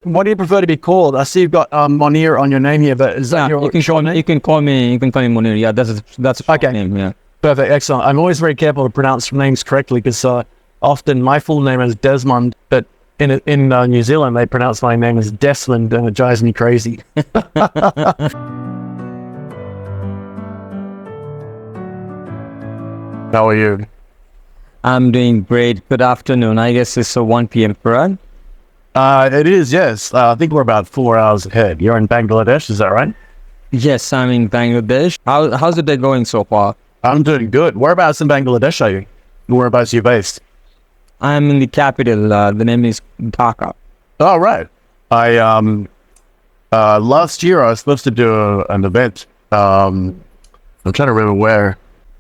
What do you prefer to be called? I see you've got Monir on your name here, but is that your short name? You can call me Munir. Yeah, that's a short name. Yeah. Perfect, excellent. I'm always very careful to pronounce names correctly because often my full name is Desmond, but in New Zealand they pronounce my name as Desmond, and it drives me crazy. How are you? I'm doing great. Good afternoon. I guess it's 1 p.m. correct? It is, yes. I think we're about 4 hours ahead. You're in Bangladesh, is that right? Yes, I'm in Bangladesh. How's the day going so far? I'm doing good. Whereabouts in Bangladesh are you? Whereabouts are you based? I'm in the capital. The name is Dhaka. Oh, right. Last year I was supposed to do an event. I'm trying to remember where.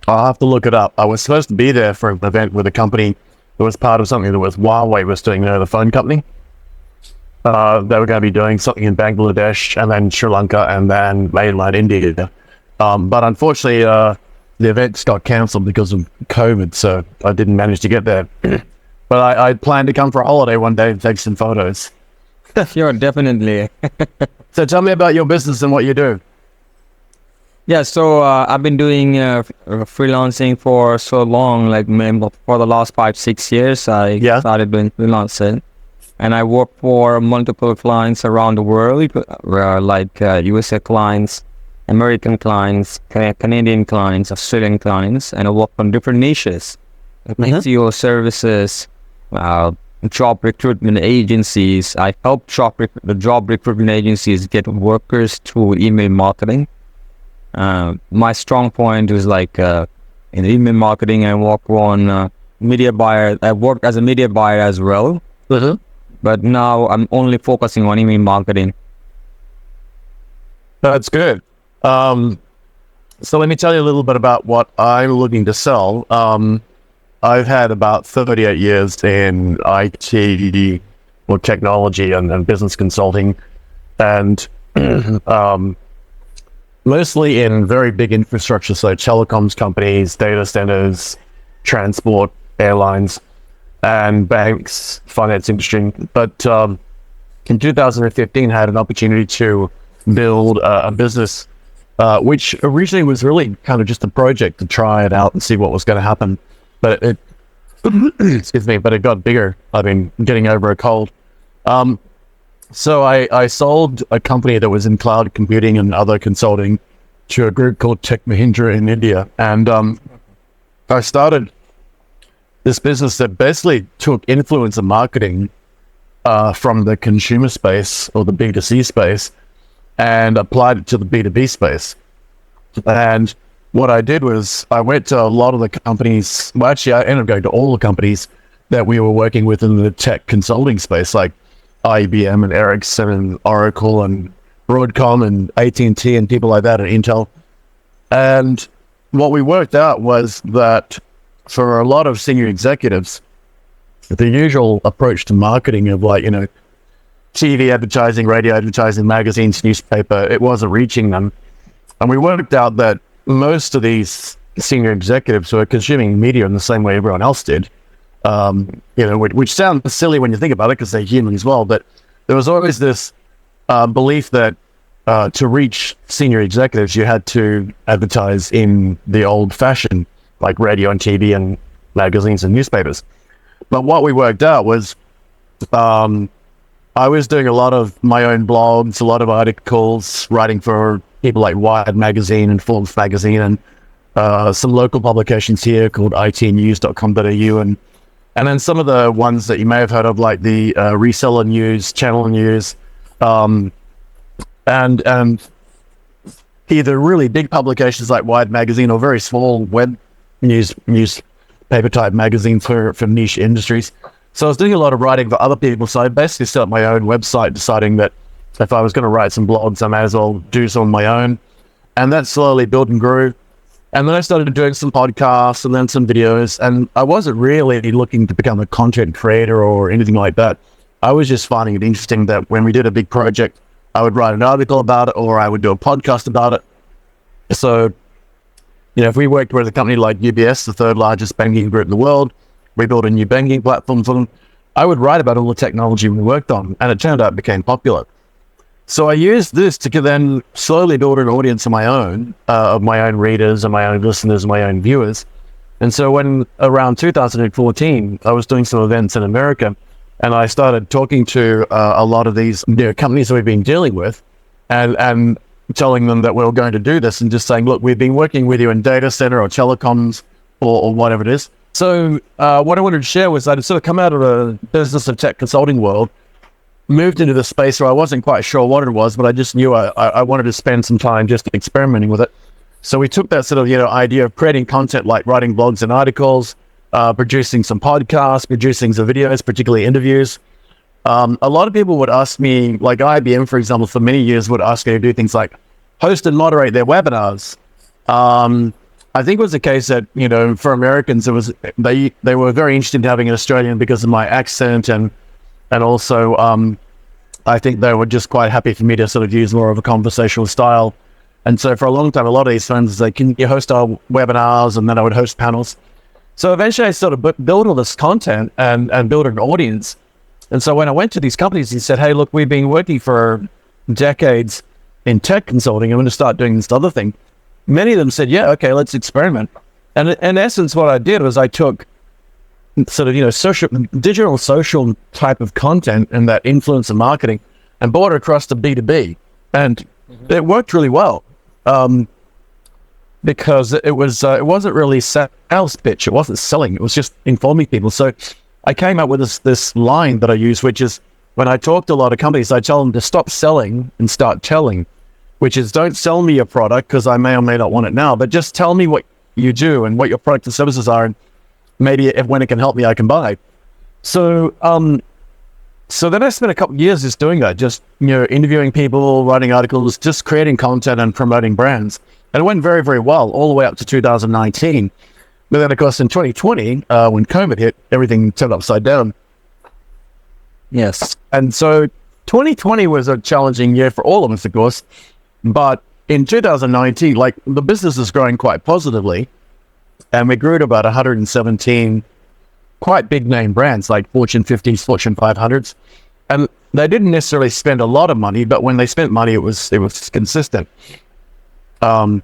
I'll have to look it up. I was supposed to be there for an event with a company that was part of something that was Huawei was doing, the phone company. They were going to be doing something in Bangladesh and then Sri Lanka and then mainland India. But unfortunately, the events got cancelled because of COVID, so I didn't manage to get there. But I planned to come for a holiday one day and take some photos. Sure, definitely. So tell me about your business and what you do. Yeah, so I've been doing freelancing for so long, like for the last 5-6 years. I started doing freelancing, and I work for multiple clients around the world, like USA clients, American clients, Canadian clients, Australian clients, and I work on different niches, like SEO services, job recruitment agencies. I help the job recruitment agencies get workers through email marketing. My strong point is like in email marketing. I work on media buyer. I work as a media buyer as well, but now I'm only focusing on email marketing. That's good. So let me tell you a little bit about what I'm looking to sell. I've had about 38 years in IT or technology and business consulting, and mostly in very big infrastructure, so telecoms companies, data centers, transport, airlines, and banks, finance industry. But in 2015, I had an opportunity to build a business, which originally was really kind of just a project to try it out and see what was going to happen. But it excuse me, but it got bigger. I've been getting over a cold. So I sold a company that was in cloud computing and other consulting to a group called Tech Mahindra in India. And I started this business that basically took influencer marketing from the consumer space or the B2C space and applied it to the B2B space. And what I did was I went to a lot of the companies. Well, actually, I ended up going to all the companies that we were working with in the tech consulting space, like IBM and Ericsson and Oracle and Broadcom and AT&T and people like that, and Intel. And what we worked out was that for a lot of senior executives, the usual approach to marketing of TV advertising, radio advertising, magazines, newspaper, it wasn't reaching them. And we worked out that most of these senior executives were consuming media in the same way everyone else did. Which sounds silly when you think about it because they're human as well, but there was always this belief that to reach senior executives, you had to advertise in the old fashion, like radio and TV and magazines and newspapers. But what we worked out was I was doing a lot of my own blogs, a lot of articles, writing for people like Wired Magazine and Forbes Magazine and some local publications here called itnews.com.au and then some of the ones that you may have heard of, like the Reseller News, Channel News, and either really big publications like Wired Magazine or very small web newspaper type magazines for niche industries. So I was doing a lot of writing for other people. So I basically set up my own website, deciding that if I was going to write some blogs, I may as well do some on my own. And that slowly built and grew. And then I started doing some podcasts and then some videos. And I wasn't really looking to become a content creator or anything like that. I was just finding it interesting that when we did a big project, I would write an article about it or I would do a podcast about it. So, if we worked with a company like UBS, the third largest banking group in the world, we built a new banking platform for them. I would write about all the technology we worked on, and it turned out it became popular. So I used this to then slowly build an audience of my own readers and my own listeners and my own viewers. And so when around 2014, I was doing some events in America, and I started talking to a lot of these companies that we've been dealing with, and telling them that we were going to do this, and just saying, look, we've been working with you in data center or telecoms or whatever it is. So what I wanted to share was I'd sort of come out of a business and tech consulting world, moved into the space where I wasn't quite sure what it was, but I just knew I wanted to spend some time just experimenting with it. So we took that sort of, idea of creating content, like writing blogs and articles, producing some podcasts, producing some videos, particularly interviews. A lot of people would ask me, like IBM, for example, for many years would ask me to do things like host and moderate their webinars. I think it was the case that, for Americans, it was they were very interested in having an Australian because of my accent, and also I think they were just quite happy for me to sort of use more of a conversational style. And so for a long time, a lot of these friends say, can you host our webinars? And then I would host panels. So eventually I sort of built all this content and built an audience. And so when I went to these companies and said, hey, look, we've been working for decades in tech consulting, I'm going to start doing this other thing. Many of them said, yeah, okay, let's experiment. And in essence, what I did was I took sort of, digital social type of content and that influencer marketing and brought it across to B2B. And it worked really well because it wasn't really sales pitch. It wasn't selling. It was just informing people. So I came up with this line that I use, which is when I talk to a lot of companies, I tell them to stop selling and start telling, which is don't sell me your product because I may or may not want it now, but just tell me what you do and what your product and services are, and maybe when it can help me, I can buy. So so then I spent a couple of years just doing that, just interviewing people, writing articles, just creating content and promoting brands. And it went very, very well all the way up to 2019. But then, of course, in 2020, when COVID hit, everything turned upside down. Yes. And so 2020 was a challenging year for all of us, of course. But in 2019, like the business is growing quite positively. And we grew to about 117 quite big name brands like Fortune 50s, Fortune 500s. And they didn't necessarily spend a lot of money, but when they spent money, it was consistent. So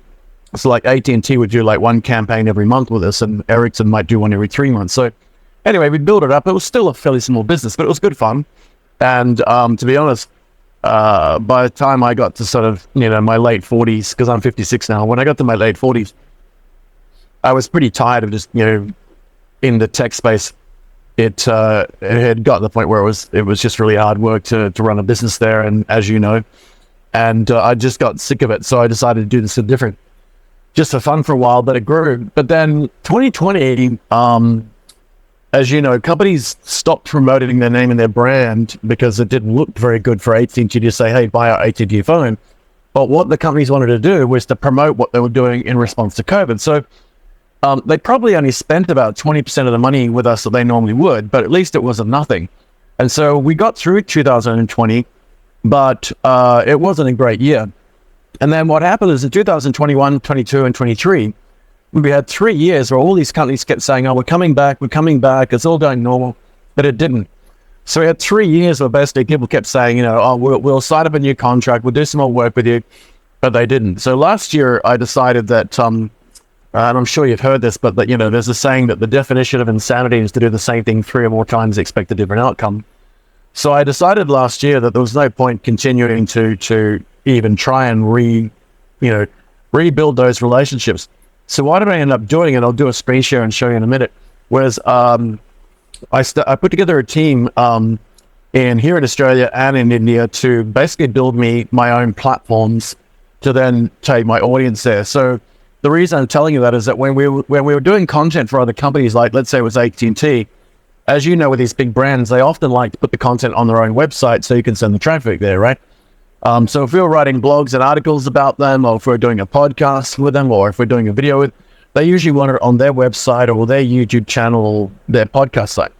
like AT&T would do like one campaign every month with us, and Ericsson might do one every 3 months. So anyway, we built it up. It was still a fairly small business, but it was good fun. And to be honest, by the time I got to sort of, my late 40s, because I'm 56 now, when I got to my late 40s, I was pretty tired of just, in the tech space. It had got to the point where it was just really hard work to run a business there, and as you know, and I just got sick of it. So I decided to do this different, just for fun for a while, but it grew. But then 2020, as you know, companies stopped promoting their name and their brand because it didn't look very good for AT&T to say, hey, buy our AT&T phone. But what the companies wanted to do was to promote what they were doing in response to COVID. So they probably only spent about 20% of the money with us that they normally would, but at least it wasn't nothing. And so we got through 2020, but it wasn't a great year. And then what happened is in 2021, 22, and 23, we had 3 years where all these companies kept saying, oh, we're coming back, it's all going normal, but it didn't. So we had 3 years where basically people kept saying, oh, we'll sign up a new contract, we'll do some more work with you, but they didn't. So last year I decided that, and I'm sure you've heard this, but that, there's a saying that the definition of insanity is to do the same thing 3 or more times, expect a different outcome. So I decided last year that there was no point continuing to even try and rebuild those relationships. So what did I end up doing? And I'll do a screen share and show you in a minute. Was I put together a team here in Australia and in India to basically build me my own platforms to then take my audience there. So the reason I'm telling you that is that when we were doing content for other companies, like let's say it was AT&T, as you know, with these big brands, they often like to put the content on their own website so you can send the traffic there, right? So if we were writing blogs and articles about them, or if we're doing a podcast with them, or if we're doing a video with, they usually want it on their website or their YouTube channel or their podcast site.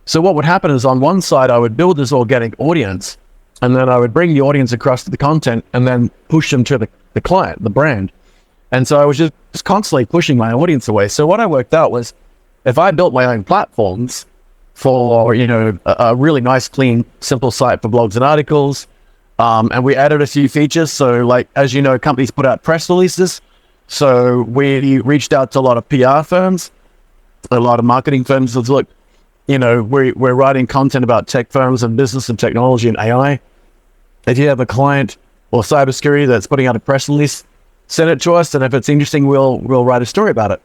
So what would happen is on one side, I would build this organic audience, and then I would bring the audience across to the content and then push them to the client, the brand. And so I was just constantly pushing my audience away. So what I worked out was if I built my own platforms, for, a really nice, clean, simple site for blogs and articles. And we added a few features. So like, as you know, companies put out press releases. So we reached out to a lot of PR firms, a lot of marketing firms. Said, look, we're writing content about tech firms and business and technology and AI. If you have a client or cybersecurity that's putting out a press release, send it to us. And if it's interesting, we'll write a story about it.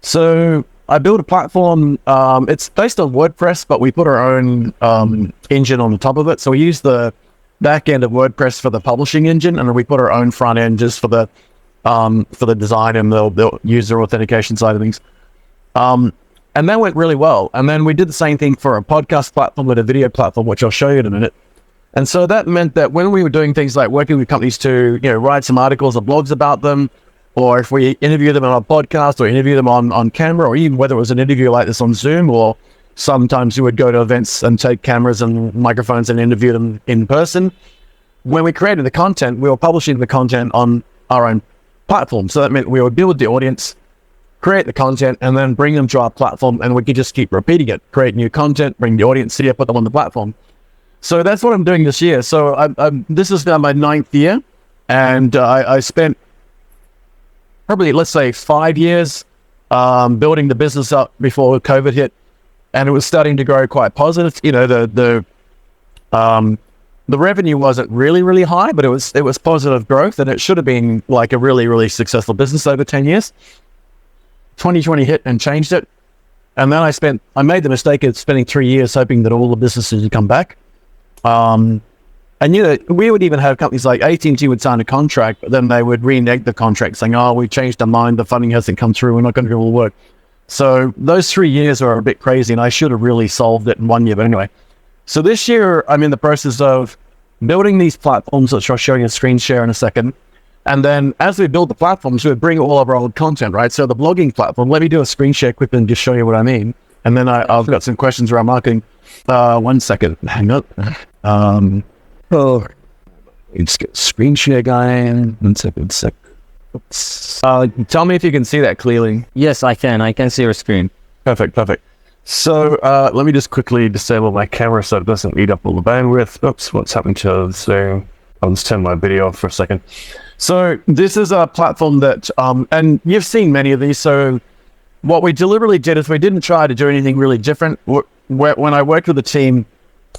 So I built a platform. It's based on WordPress, but we put our own engine on the top of it. So we use the back end of WordPress for the publishing engine, and then we put our own front end just for the design and the user authentication side of things. And that went really well. And then we did the same thing for a podcast platform and a video platform, which I'll show you in a minute. And so that meant that when we were doing things like working with companies to, write some articles or blogs about them, or if we interview them on a podcast or interview them on camera, or even whether it was an interview like this on Zoom, or sometimes we would go to events and take cameras and microphones and interview them in person. When we created the content, we were publishing the content on our own platform. So that meant we would build the audience, create the content, and then bring them to our platform, and we could just keep repeating it, create new content, bring the audience here, put them on the platform. So that's what I'm doing this year. So this is now my 9th year, and I spent probably, let's say, 5 years building the business up before COVID hit, and it was starting to grow quite positive. The revenue wasn't really high, but it was positive growth, and it should have been like a really successful business over 10 years. 2020 hit and changed it, and then I made the mistake of spending 3 years hoping that all the businesses would come back. And we would even have companies like AT&T would sign a contract, but then they would renege the contract saying, "Oh, we changed our mind. The funding hasn't come through. We're not going to do all the work." So those 3 years are a bit crazy, and I should have really solved it in 1 year. But anyway, so this year I'm in the process of building these platforms, which I'll show you a screen share in a second. And then as we build the platforms, we bring all of our old content, right? So the blogging platform, let me do a screen share quickly and just show you what I mean. And then I've got some questions around marketing. 1 second, hang on. Let's get screen share going. 1 second, tell me if you can see that clearly. Yes, I can see your screen. Perfect. So let me just quickly disable my camera so it doesn't eat up all the bandwidth. Oops, what's happened to Zoom? I'll just turn my video off for a second. So this is a platform that, and you've seen many of these. So what we deliberately did is we didn't try to do anything really different. When I worked with a team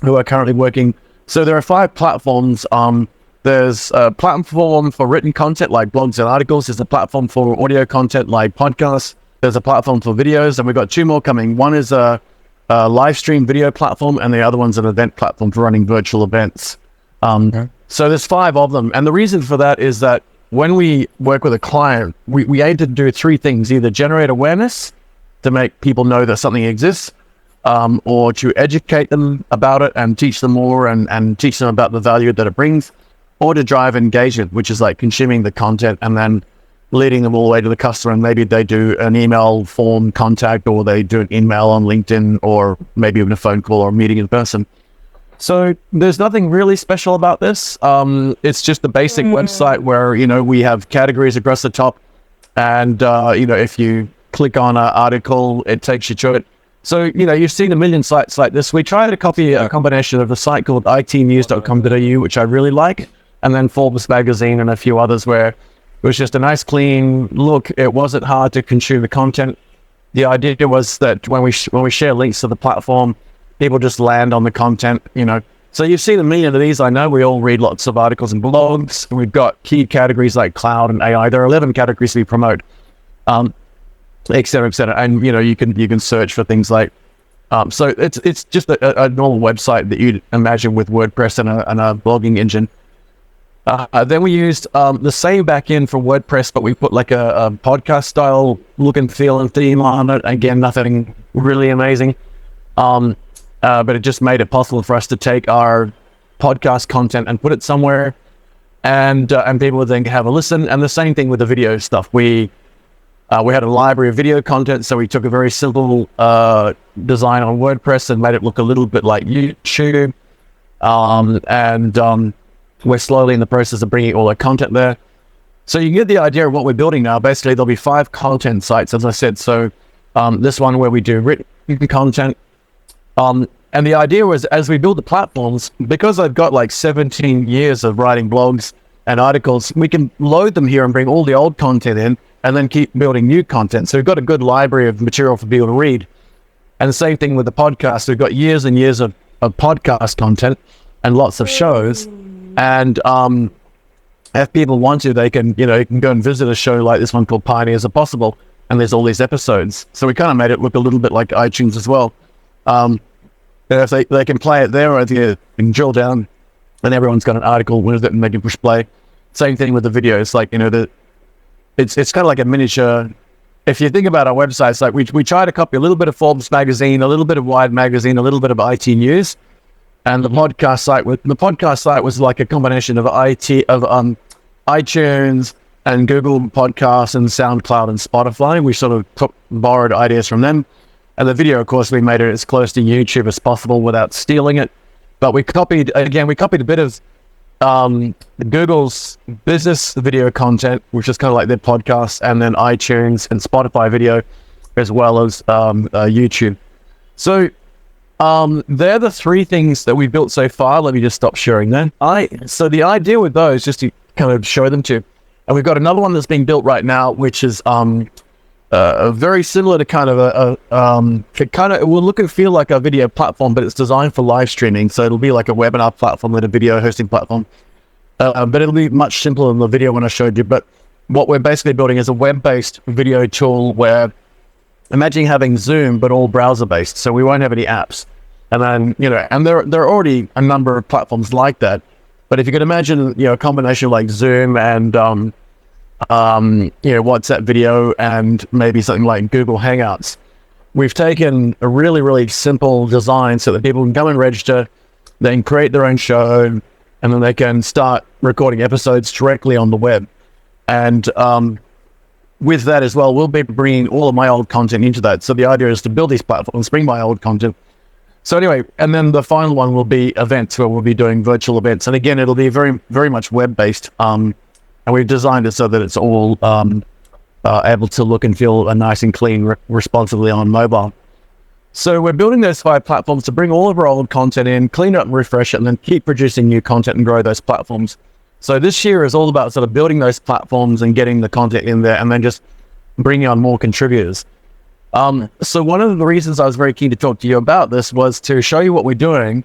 who are currently working, so there are 5 platforms. There's a platform for written content like blogs and articles. There's a platform for audio content like podcasts. There's a platform for videos, and we've got 2 more coming. One is a live stream video platform, and the other one's an event platform for running virtual events. So there's 5 of them. And the reason for that is that when we work with a client, we aim to do 3 things: either generate awareness to make people know that something exists, or to educate them about it and teach them more and teach them about the value that it brings, or to drive engagement, which is like consuming the content and then leading them all the way to the customer. And maybe they do an email form contact, or they do an email on LinkedIn, or maybe even a phone call or a meeting in person. So there's nothing really special about this. It's just a basic website where, we have categories across the top. And, if you click on an article, it takes you to it. So, you've seen a million sites like this. We tried to copy a combination of a site called itnews.com.au, which I really like, and then Forbes magazine and a few others where it was just a nice, clean look. It wasn't hard to consume the content. The idea was that when we share links to the platform, people just land on the content, So you've seen a million of these. I know we all read lots of articles and blogs. We've got key categories like cloud and AI. There are 11 categories we promote, et cetera, et cetera. And, you can search for things like, so it's just a normal website that you'd imagine with WordPress and a blogging engine. Then we used the same backend for WordPress, but we put like a podcast style look and feel and theme on it. Again, nothing really amazing. But it just made it possible for us to take our podcast content and put it somewhere, and people would then have a listen. And the same thing with the video stuff. We had a library of video content, so we took a very simple design on WordPress and made it look a little bit like YouTube. We're slowly in the process of bringing all our content there. So you get the idea of what we're building now. Basically, there'll be 5 content sites, as I said. So this one where we do written content, And the idea was, as we build the platforms, because I've got like 17 years of writing blogs and articles, we can load them here and bring all the old content in and then keep building new content. So we've got a good library of material for people to read. And the same thing with the podcast. We've got years and years of podcast content and lots of shows. And if people want to, they can, you can go and visit a show like this one called Pioneers Are Possible. And there's all these episodes. So we kind of made it look a little bit like iTunes as well. If they can play it there, or they can drill down, and everyone's got an article with it, and they can push play. Same thing with the videos. Like, it's kind of like a miniature. If you think about our websites, like we try to copy a little bit of Forbes magazine, a little bit of Wired magazine, a little bit of IT news, and the podcast site was like a combination of iTunes and Google Podcasts and SoundCloud and Spotify. We sort of borrowed ideas from them. And the video, of course, we made it as close to YouTube as possible without stealing it. But we copied a bit of Google's business video content, which is kind of like their podcasts, and then iTunes and Spotify video, as well as YouTube. So they're the three things that we've built so far. Let me just stop sharing that. So the idea with those, just to kind of show them to you, and we've got another one that's being built right now, which is very similar to kind of it will look and feel like a video platform, but it's designed for live streaming. So it'll be like a webinar platform and a video hosting platform. But it'll be much simpler than the video one I showed you. But what we're basically building is a web-based video tool where, imagine having Zoom, but all browser-based. So we won't have any apps. And then, and there are already a number of platforms like that. But if you could imagine, a combination like Zoom and WhatsApp video and maybe something like Google Hangouts. We've taken a really, really simple design so that people can come and register, they can create their own show, and then they can start recording episodes directly on the web. And with that as well, we'll be bringing all of my old content into that. So the idea is to build these platforms, bring my old content. So anyway, and then the final one will be events, where we'll be doing virtual events. And again, it'll be very, very much web-based. And we've designed it so that it's all able to look and feel nice and clean responsively on mobile. So we're building those 5 platforms to bring all of our old content in, clean it and refresh it, and then keep producing new content and grow those platforms. So this year is all about sort of building those platforms and getting the content in there, and then just bringing on more contributors. So one of the reasons I was very keen to talk to you about this was to show you what we're doing,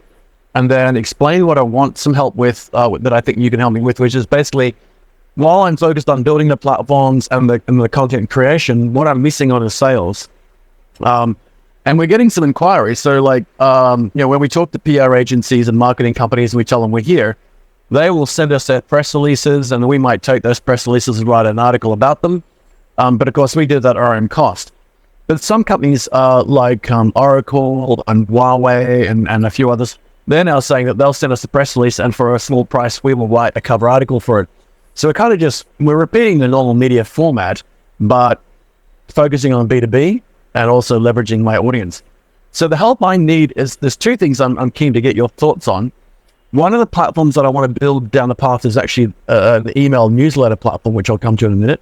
and then explain what I want some help with that I think you can help me with, which is basically, while I'm focused on building the platforms and the content creation, what I'm missing on is sales. And we're getting some inquiries. So like, when we talk to PR agencies and marketing companies and we tell them we're here, they will send us their press releases, and we might take those press releases and write an article about them. But of course, we do that at our own cost. But some companies like Oracle and Huawei and a few others, they're now saying that they'll send us a press release, and for a small price, we will write a cover article for it. So we're repeating the normal media format, but focusing on B2B and also leveraging my audience. So the help I need is, there's 2 things I'm keen to get your thoughts on. One of the platforms that I want to build down the path is actually the email newsletter platform, which I'll come to in a minute.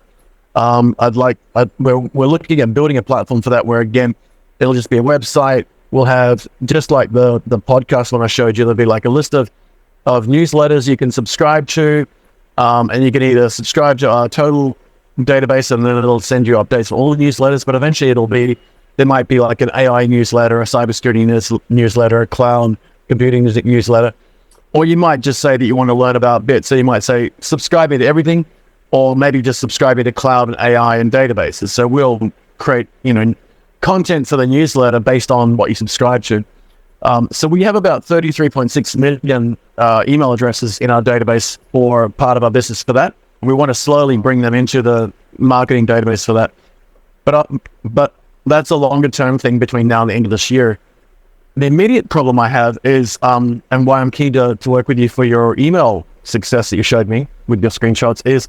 We're looking at building a platform for that, where again, it'll just be a website. We'll have, just like the podcast one I showed you, there'll be like a list of newsletters you can subscribe to. And you can either subscribe to our total database, and then it'll send you updates for all the newsletters, but eventually there might be like an AI newsletter, a cybersecurity newsletter, a cloud computing newsletter, or you might just say that you want to learn about bits. So you might say, subscribe me to everything, or maybe just subscribe me to cloud and AI and databases. So we'll create, content for the newsletter based on what you subscribe to. So we have about 33.6 million email addresses in our database for part of our business for that. We want to slowly bring them into the marketing database for that. But that's a longer term thing between now and the end of this year. The immediate problem I have is, and why I'm keen to work with you for your email success that you showed me with your screenshots, is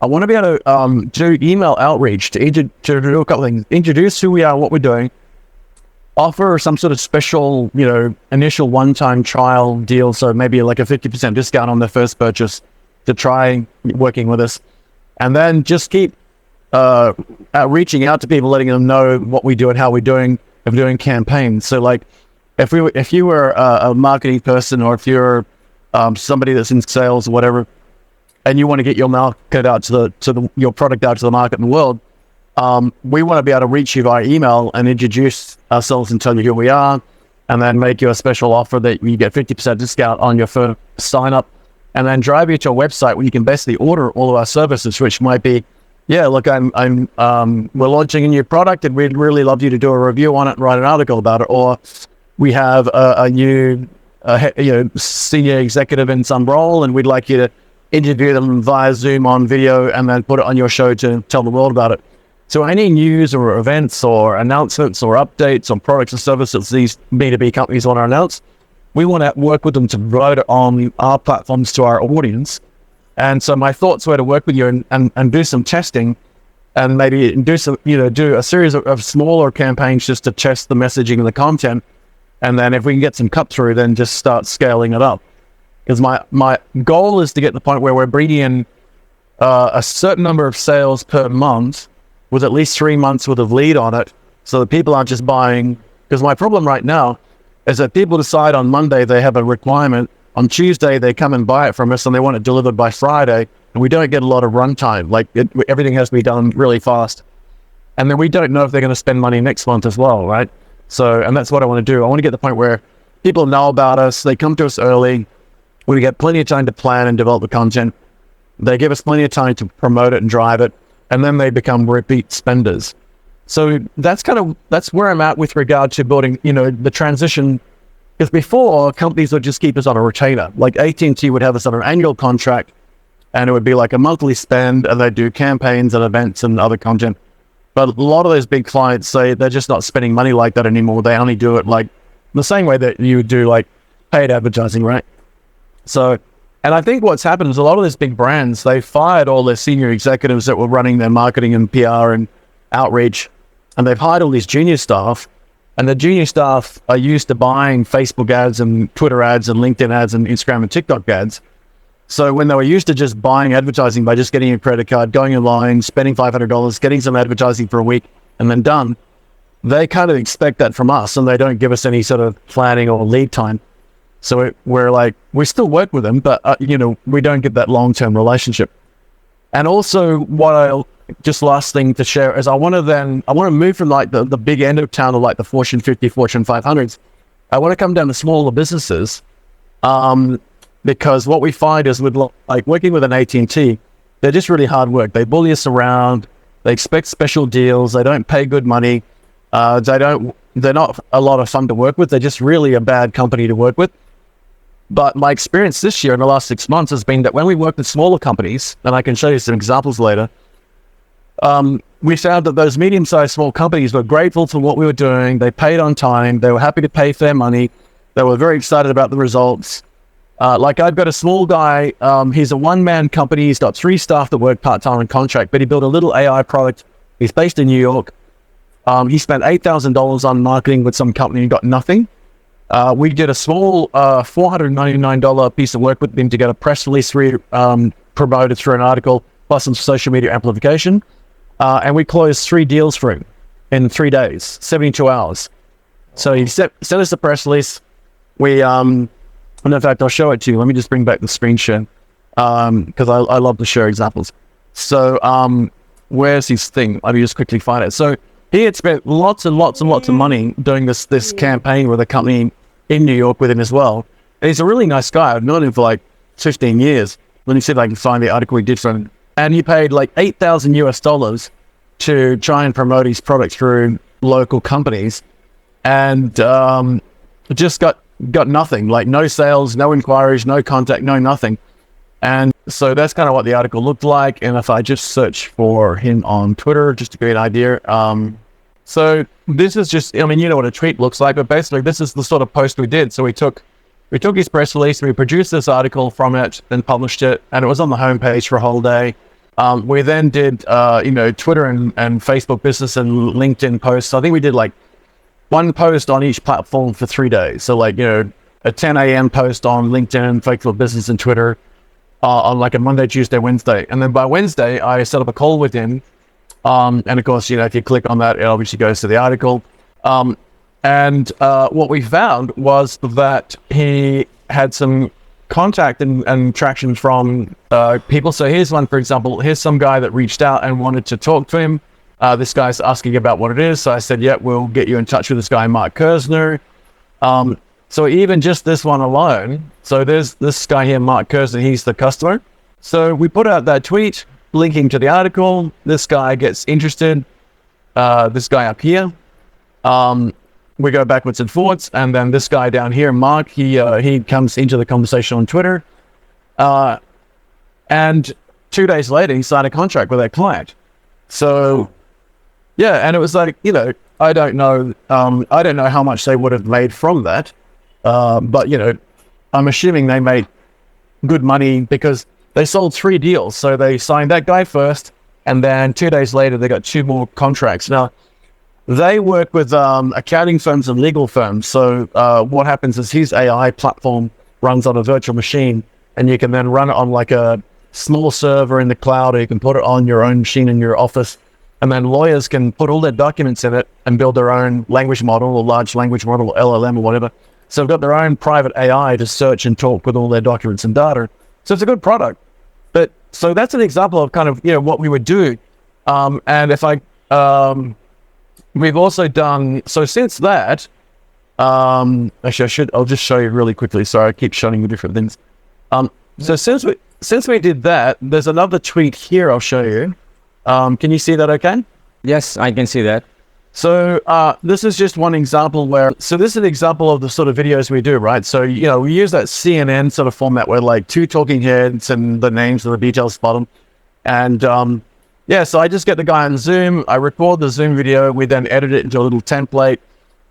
I want to be able to do email outreach to do a couple of things. Introduce who we are, what we're doing, offer some sort of special, initial one-time trial deal. So maybe like a 50% discount on their first purchase to try working with us. And then just keep reaching out to people, letting them know what we do and how we're doing campaigns. So like, if you were a marketing person, or if you're somebody that's in sales or whatever, and you want to get your market out your product out to the market and the world, we want to be able to reach you via email and introduce ourselves and tell you who we are, and then make you a special offer that you get 50% discount on your first sign up, and then drive you to a website where you can basically order all of our services, which might be, yeah, look, we're launching a new product and we'd really love you to do a review on it and write an article about it. Or we have a new, senior executive in some role and we'd like you to interview them via Zoom on video and then put it on your show to tell the world about it. So any news or events or announcements or updates on products and services these B2B companies want to announce, we want to work with them to promote it on our platforms to our audience. And so my thoughts were to work with you and do some testing, and maybe do a series of smaller campaigns just to test the messaging and the content. And then if we can get some cut through, then just start scaling it up. Because my goal is to get to the point where we're bringing in a certain number of sales per month with at least 3 months worth of lead on it, so that people aren't just buying. Because my problem right now is that people decide on Monday they have a requirement, on Tuesday they come and buy it from us and they want it delivered by Friday, and we don't get a lot of runtime. Like everything has to be done really fast, and then we don't know if they're going to spend money next month as well, right? So, and that's what I want to do. I want to get to the point where people know about us, they come to us early, we get plenty of time to plan and develop the content, they give us plenty of time to promote it and drive it, and then they become repeat spenders. So that's where I'm at with regard to building, the transition. Because before, companies would just keep us on a retainer. Like AT&T would have us on an annual contract, and it would be like a monthly spend, and they'd do campaigns and events and other content. But a lot of those big clients say they're just not spending money like that anymore. They only do it like the same way that you would do like paid advertising, right? So, and I think what's happened is a lot of these big brands, they fired all their senior executives that were running their marketing and PR and outreach, and they've hired all these junior staff, and the junior staff are used to buying Facebook ads and Twitter ads and LinkedIn ads and Instagram and TikTok ads. So when they were used to just buying advertising by just getting a credit card, going online, spending $500, getting some advertising for a week, and then done, they kind of expect that from us, and they don't give us any sort of planning or lead time. So we're like, we still work with them, but we don't get that long-term relationship. And also, just last thing to share is I want to move from like the big end of town of like the Fortune 50, Fortune 500s. I want to come down to smaller businesses, because what we find is with like working with an AT&T, they're just really hard work. They bully us around. They expect special deals. They don't pay good money. They're not a lot of fun to work with. They're just really a bad company to work with. But my experience this year in the last 6 months has been that when we work with smaller companies, and I can show you some examples later, we found that those medium-sized small companies were grateful for what we were doing. They paid on time. They were happy to pay fair money. They were very excited about the results. Like I've got a small guy, he's a one-man company. He's got 3 staff that work part-time on contract, but he built a little AI product. He's based in New York. He spent $8,000 on marketing with some company and got nothing. We did a small $499 piece of work with him to get a press release promoted through an article, plus some social media amplification. And we closed 3 deals for him in 3 days, 72 hours. So he sent us the press release. And in fact, I'll show it to you. Let me just bring back the screen share, because I love to share examples. So where's his thing? Let me just quickly find it. So he had spent lots and lots and lots of money doing this campaign with a company in New York with him as well. And he's a really nice guy. I've known him for like 15 years. Let me see if I can find the article he did for him. And he paid like $8,000 to try and promote his product through local companies, and just got nothing, like no sales, no inquiries, no contact, no nothing. And so that's kind of what the article looked like. And if I just search for him on Twitter, just to get an idea. So this is just, I mean, you know what a tweet looks like, but basically this is the sort of post we did. So we took his press release, we produced this article from it and published it, and it was on the homepage for a whole day. We then did, Twitter and Facebook business and LinkedIn posts. I think we did like 1 post on each platform for 3 days. So like, a 10 a.m. post on LinkedIn, Facebook business and Twitter, on like a Monday, Tuesday, Wednesday. And then by Wednesday, I set up a call with him. And of course, if you click on that, it obviously goes to the article. And what we found was that he had some contact and traction from people. So here's one, for example. Here's some guy that reached out and wanted to talk to him. This guy's asking about what it is. So I said, yeah, we'll get you in touch with this guy, Mark Kersner. So even just this one alone, so there's this guy here, Mark Kersner, he's the customer. So we put out that tweet linking to the article. This guy gets interested. This guy up here. We go backwards and forwards, and then this guy down here, Mark, he comes into the conversation on Twitter. And 2 days later, he signed a contract with that client. So, yeah, and it was like, I don't know how much they would have made from that. But, I'm assuming they made good money because they sold 3 deals. So they signed that guy first, and then 2 days later, they got 2 more contracts. Now, they work with accounting firms and legal firms. So what happens is his AI platform runs on a virtual machine, and you can then run it on like a small server in the cloud, or you can put it on your own machine in your office. And then lawyers can put all their documents in it and build their own language model or large language model or LLM or whatever. So they've got their own private AI to search and talk with all their documents and data. So it's a good product. But so that's an example of kind of, what we would do. And if we've also done, so since that, actually I'll just show you really quickly. Sorry, I keep showing you different things. So since we did that, there's another tweet here I'll show you. Can you see that okay? Yes, I can see that. So this is just one example so this is an example of the sort of videos we do, right? So, we use that CNN sort of format where like 2 talking heads and the names of the details bottom. And so I just get the guy on Zoom, I record the Zoom video, we then edit it into a little template.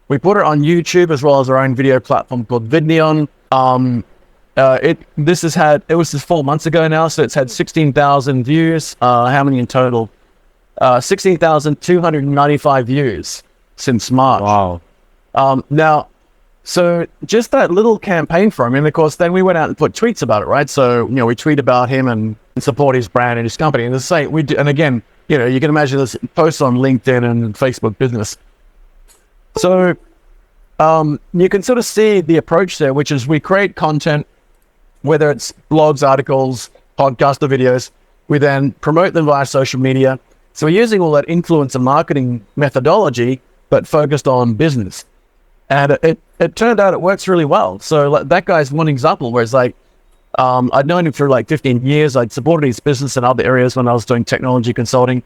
We put it on YouTube as well as our own video platform called Vidneon. It was just 4 months ago now, so it's had 16,000 views. How many in total? 16,295 views since March. Wow. Now, so just that little campaign for him, and of course, then we went out and put tweets about it, right? So, we tweet about him and support his brand and his company. And the same, and again, you can imagine this posts on LinkedIn and Facebook Business. So, you can sort of see the approach there, which is we create content, whether it's blogs, articles, podcasts, or videos. We then promote them via social media. So we're using all that influencer marketing methodology, but focused on business. And it turned out it works really well. So that guy's one example where it's like, I'd known him for like 15 years. I'd supported his business in other areas when I was doing technology consulting.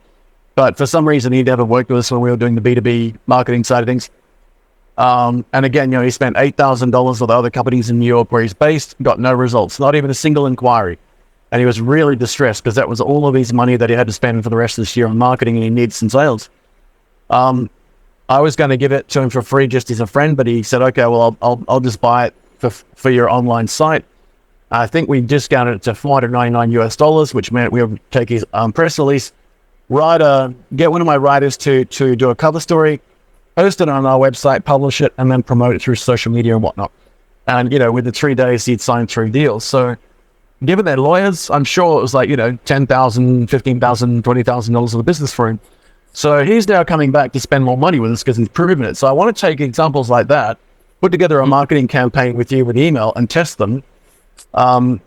But for some reason, he never worked with us when we were doing the B2B marketing side of things. And again, he spent $8,000 with other companies in New York where he's based, got no results, not even a single inquiry. And he was really distressed because that was all of his money that he had to spend for the rest of this year on marketing, and he needs some sales. I was going to give it to him for free just as a friend, but he said, okay, well, I'll just buy it for your online site. I think we discounted it to $499 US, which meant we would take his press release, get one of my writers to do a cover story, post it on our website, publish it, and then promote it through social media and whatnot. And, within 3 days, he'd signed 3 deals. So given their lawyers, I'm sure it was like, $10,000, $15,000, $20,000 of the business for him. So he's now coming back to spend more money with us because he's proven it. So I want to take examples like that, put together a marketing campaign with you with email and test them. And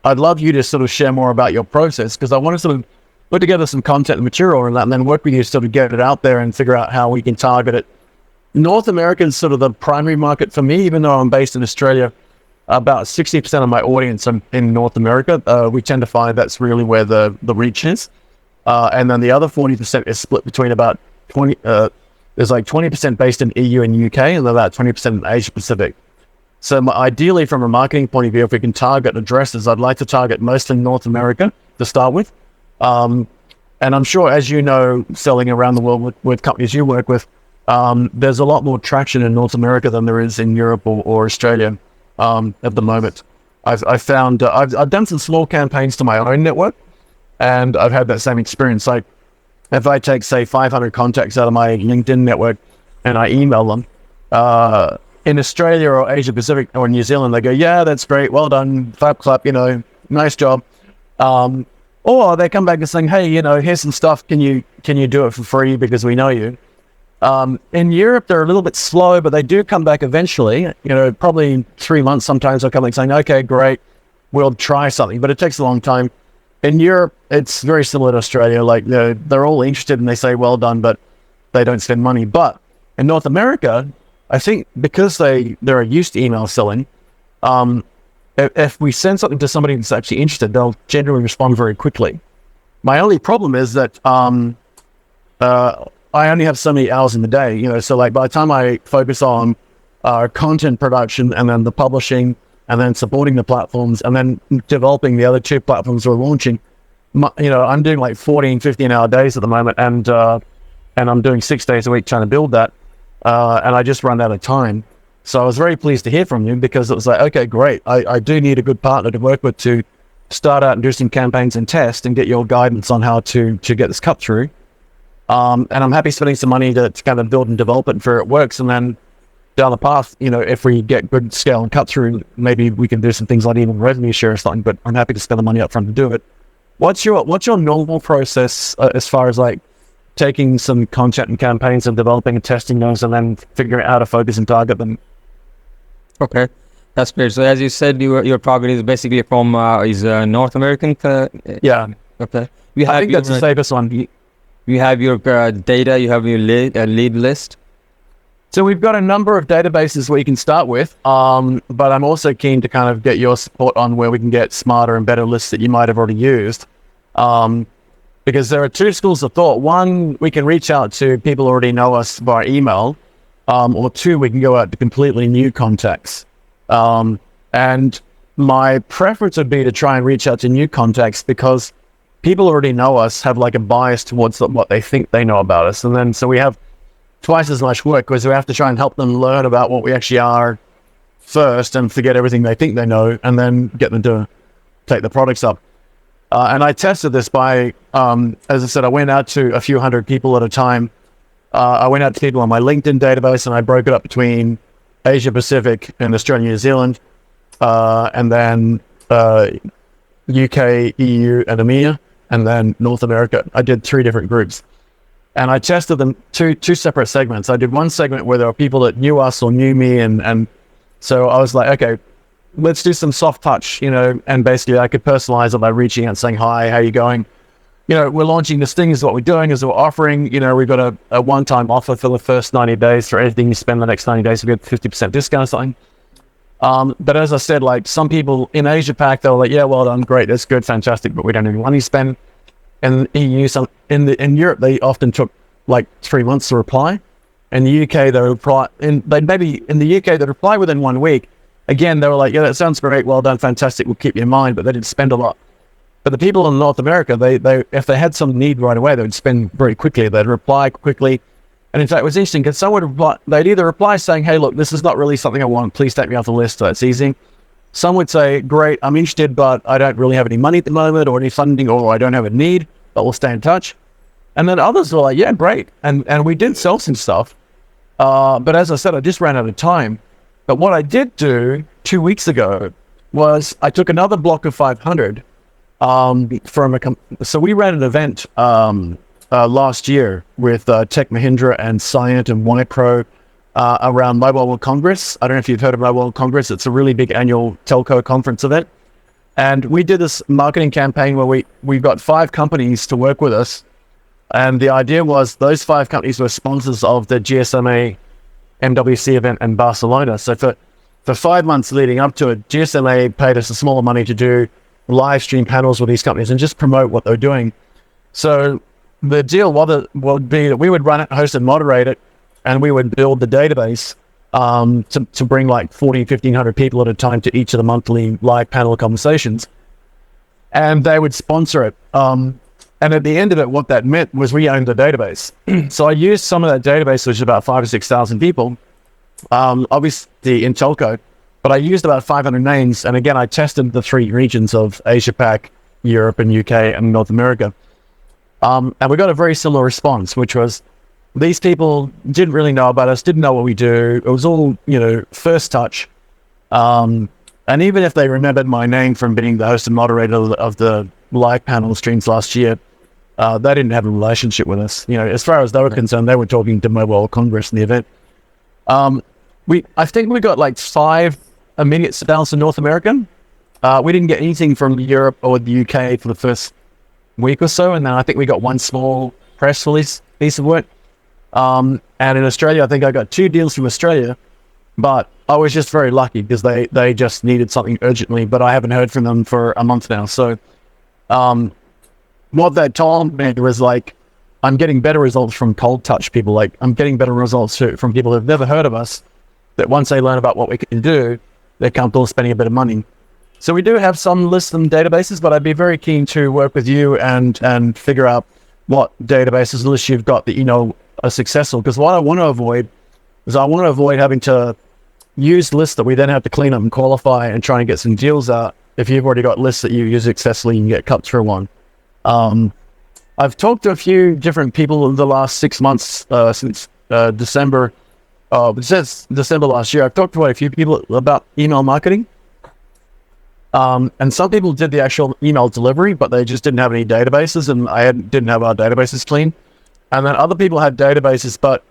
I'd love you to sort of share more about your process, because I want to sort of put together some content and material and then work with you to sort of get it out there and figure out how we can target it. North America is sort of the primary market for me, even though I'm based in Australia. About 60% of my audience in North America. We tend to find that's really where the reach is. And then the other 40% is split between about 20, there's like 20% based in EU and UK, and then about 20% in Asia Pacific. So ideally, from a marketing point of view, if we can target addresses, I'd like to target mostly North America to start with. And I'm sure, as you know, selling around the world with companies you work with, there's a lot more traction in North America than there is in Europe or Australia. At the moment, I've found I've done some small campaigns to my own network, and I've had that same experience. Like if I take, say, 500 contacts out of my LinkedIn network and I email them in Australia or Asia Pacific or New Zealand, they go, "Yeah, that's great, well done, clap, nice job." Or they come back and saying, "Hey, here's some stuff. Can you do it for free because we know you?" In Europe, they're a little bit slow, but they do come back eventually. Probably 3 months sometimes they'll come back saying, okay, great, we'll try something, but it takes a long time. In Europe, it's very similar to Australia. Like they're all interested and they say, well done, but they don't spend money. But in North America, I think because they're used to email selling, if we send something to somebody that's actually interested, they'll generally respond very quickly. My only problem is that I only have so many hours in the day, so like by the time I focus on content production and then the publishing and then supporting the platforms and then developing the other 2 platforms we're launching, I'm doing like 14, 15-hour days at the moment, and I'm doing 6 days a week trying to build that, and I just run out of time. So I was very pleased to hear from you, because it was like, okay, great. I do need a good partner to work with to start out and do some campaigns and test and get your guidance on how to get this cut through. And I'm happy spending some money to kind of build and develop it for it works. And then down the path, if we get good scale and cut through, maybe we can do some things like even revenue share or something, but I'm happy to spend the money up front to do it. What's your normal process as far as like taking some content and campaigns and developing and testing those and then figuring out how to focus and target them? Okay, that's great. So as you said, your target is basically from North American. Yeah. Okay. I think that's the safest one. You have your data. You have your lead list. So we've got a number of databases we can start with, but I'm also keen to kind of get your support on where we can get smarter and better lists that you might have already used. Because there are 2 schools of thought. One, we can reach out to people who already know us via email, or 2, we can go out to completely new contacts. And my preference would be to try and reach out to new contacts, because people already know us have like a bias towards what they think they know about us. And then, so we have twice as much work, because we have to try and help them learn about what we actually are first and forget everything they think they know, and then get them to take the products up. And I tested this by, as I said, I went out to a few hundred people at a time. I went out to people on my LinkedIn database, and I broke it up between Asia Pacific and Australia, New Zealand, and then UK, EU, and EMEA, and then North America. I did 3 different groups. And I tested them two separate segments. I did one segment where there were people that knew us or knew me, and so I was like, okay, let's do some soft touch, and basically I could personalize it by reaching out and saying, hi, how you going? We're launching this thing, is what we're doing, is we're offering, we've got a one-time offer for the first 90 days. For anything you spend the next 90 days, we get 50% discount or something. But as I said, like some people in Asia Pac, they were like, yeah, well done, great, that's good, fantastic, but we don't have any money to spend. And EU, in Europe, they often took like 3 months to reply. In the UK, they reply, in the UK, they reply within 1 week. Again, they were like, yeah, that sounds great, well done, fantastic, we'll keep you in mind, but they didn't spend a lot. But the people in North America, they if they had some need right away, they would spend very quickly. They'd reply quickly. And in fact, it was interesting, because someone would reply, they'd either reply saying, hey, look, this is not really something I want, please take me off the list, so it's easy. Some would say, great, I'm interested, but I don't really have any money at the moment, or any funding, or I don't have a need, but we'll stay in touch. And then others were like, yeah, great. And we did sell some stuff. But as I said, I just ran out of time. But what I did do 2 weeks ago was I took another block of 500 so we ran an event last year with Tech Mahindra and Cyient and Wipro around Mobile World Congress. I don't know if you've heard of Mobile World Congress. It's a really big annual telco conference event. And we did this marketing campaign where we got 5 companies to work with us. And the idea was those 5 companies were sponsors of the GSMA MWC event in Barcelona. So for 5 months leading up to it, GSMA paid us a smaller money to do live stream panels with these companies and just promote what they're doing. So the deal would be that we would run it, host and moderate it, and we would build the database to bring like 1,500 people at a time to each of the monthly live panel conversations. And they would sponsor it. And at the end of it, what that meant was we owned the database. So I used some of that database, which is about 5,000 or 6,000 people, obviously in telco, but I used about 500 names. And again, I tested the 3 regions of Asia Pac, Europe and UK and North America. And we got a very similar response, which was these people didn't really know about us, didn't know what we do. It was all, first touch. And even if they remembered my name from being the host and moderator of the live panel streams last year, They didn't have a relationship with us. As far as they were concerned, they were talking to Mobile World Congress in the event. I think we got like 5 immediate sit-downs in North America. We didn't get anything from Europe or the UK for the first week or so, and then I think we got 1 small press release piece of work. And in Australia, I think I got 2 deals from Australia, but I was just very lucky because they just needed something urgently, but I haven't heard from them for a month now. So what that told me was like, I'm getting better results from cold touch people. Like I'm getting better results from people who've never heard of us, that once they learn about what we can do, they're comfortable spending a bit of money. So we do have some lists and databases, but I'd be very keen to work with you and figure out what databases and lists you've got that you know are successful. Because what I want to avoid is having to use lists that we then have to clean up and qualify and try and get some deals out. If you've already got lists that you use successfully, you can get cut through one. I've talked to a few different people in the last 6 months since December. Since December last year, I've talked to quite a few people about email marketing. And some people did the actual email delivery, but they just didn't have any databases, and didn't have our databases clean. And then other people had databases, but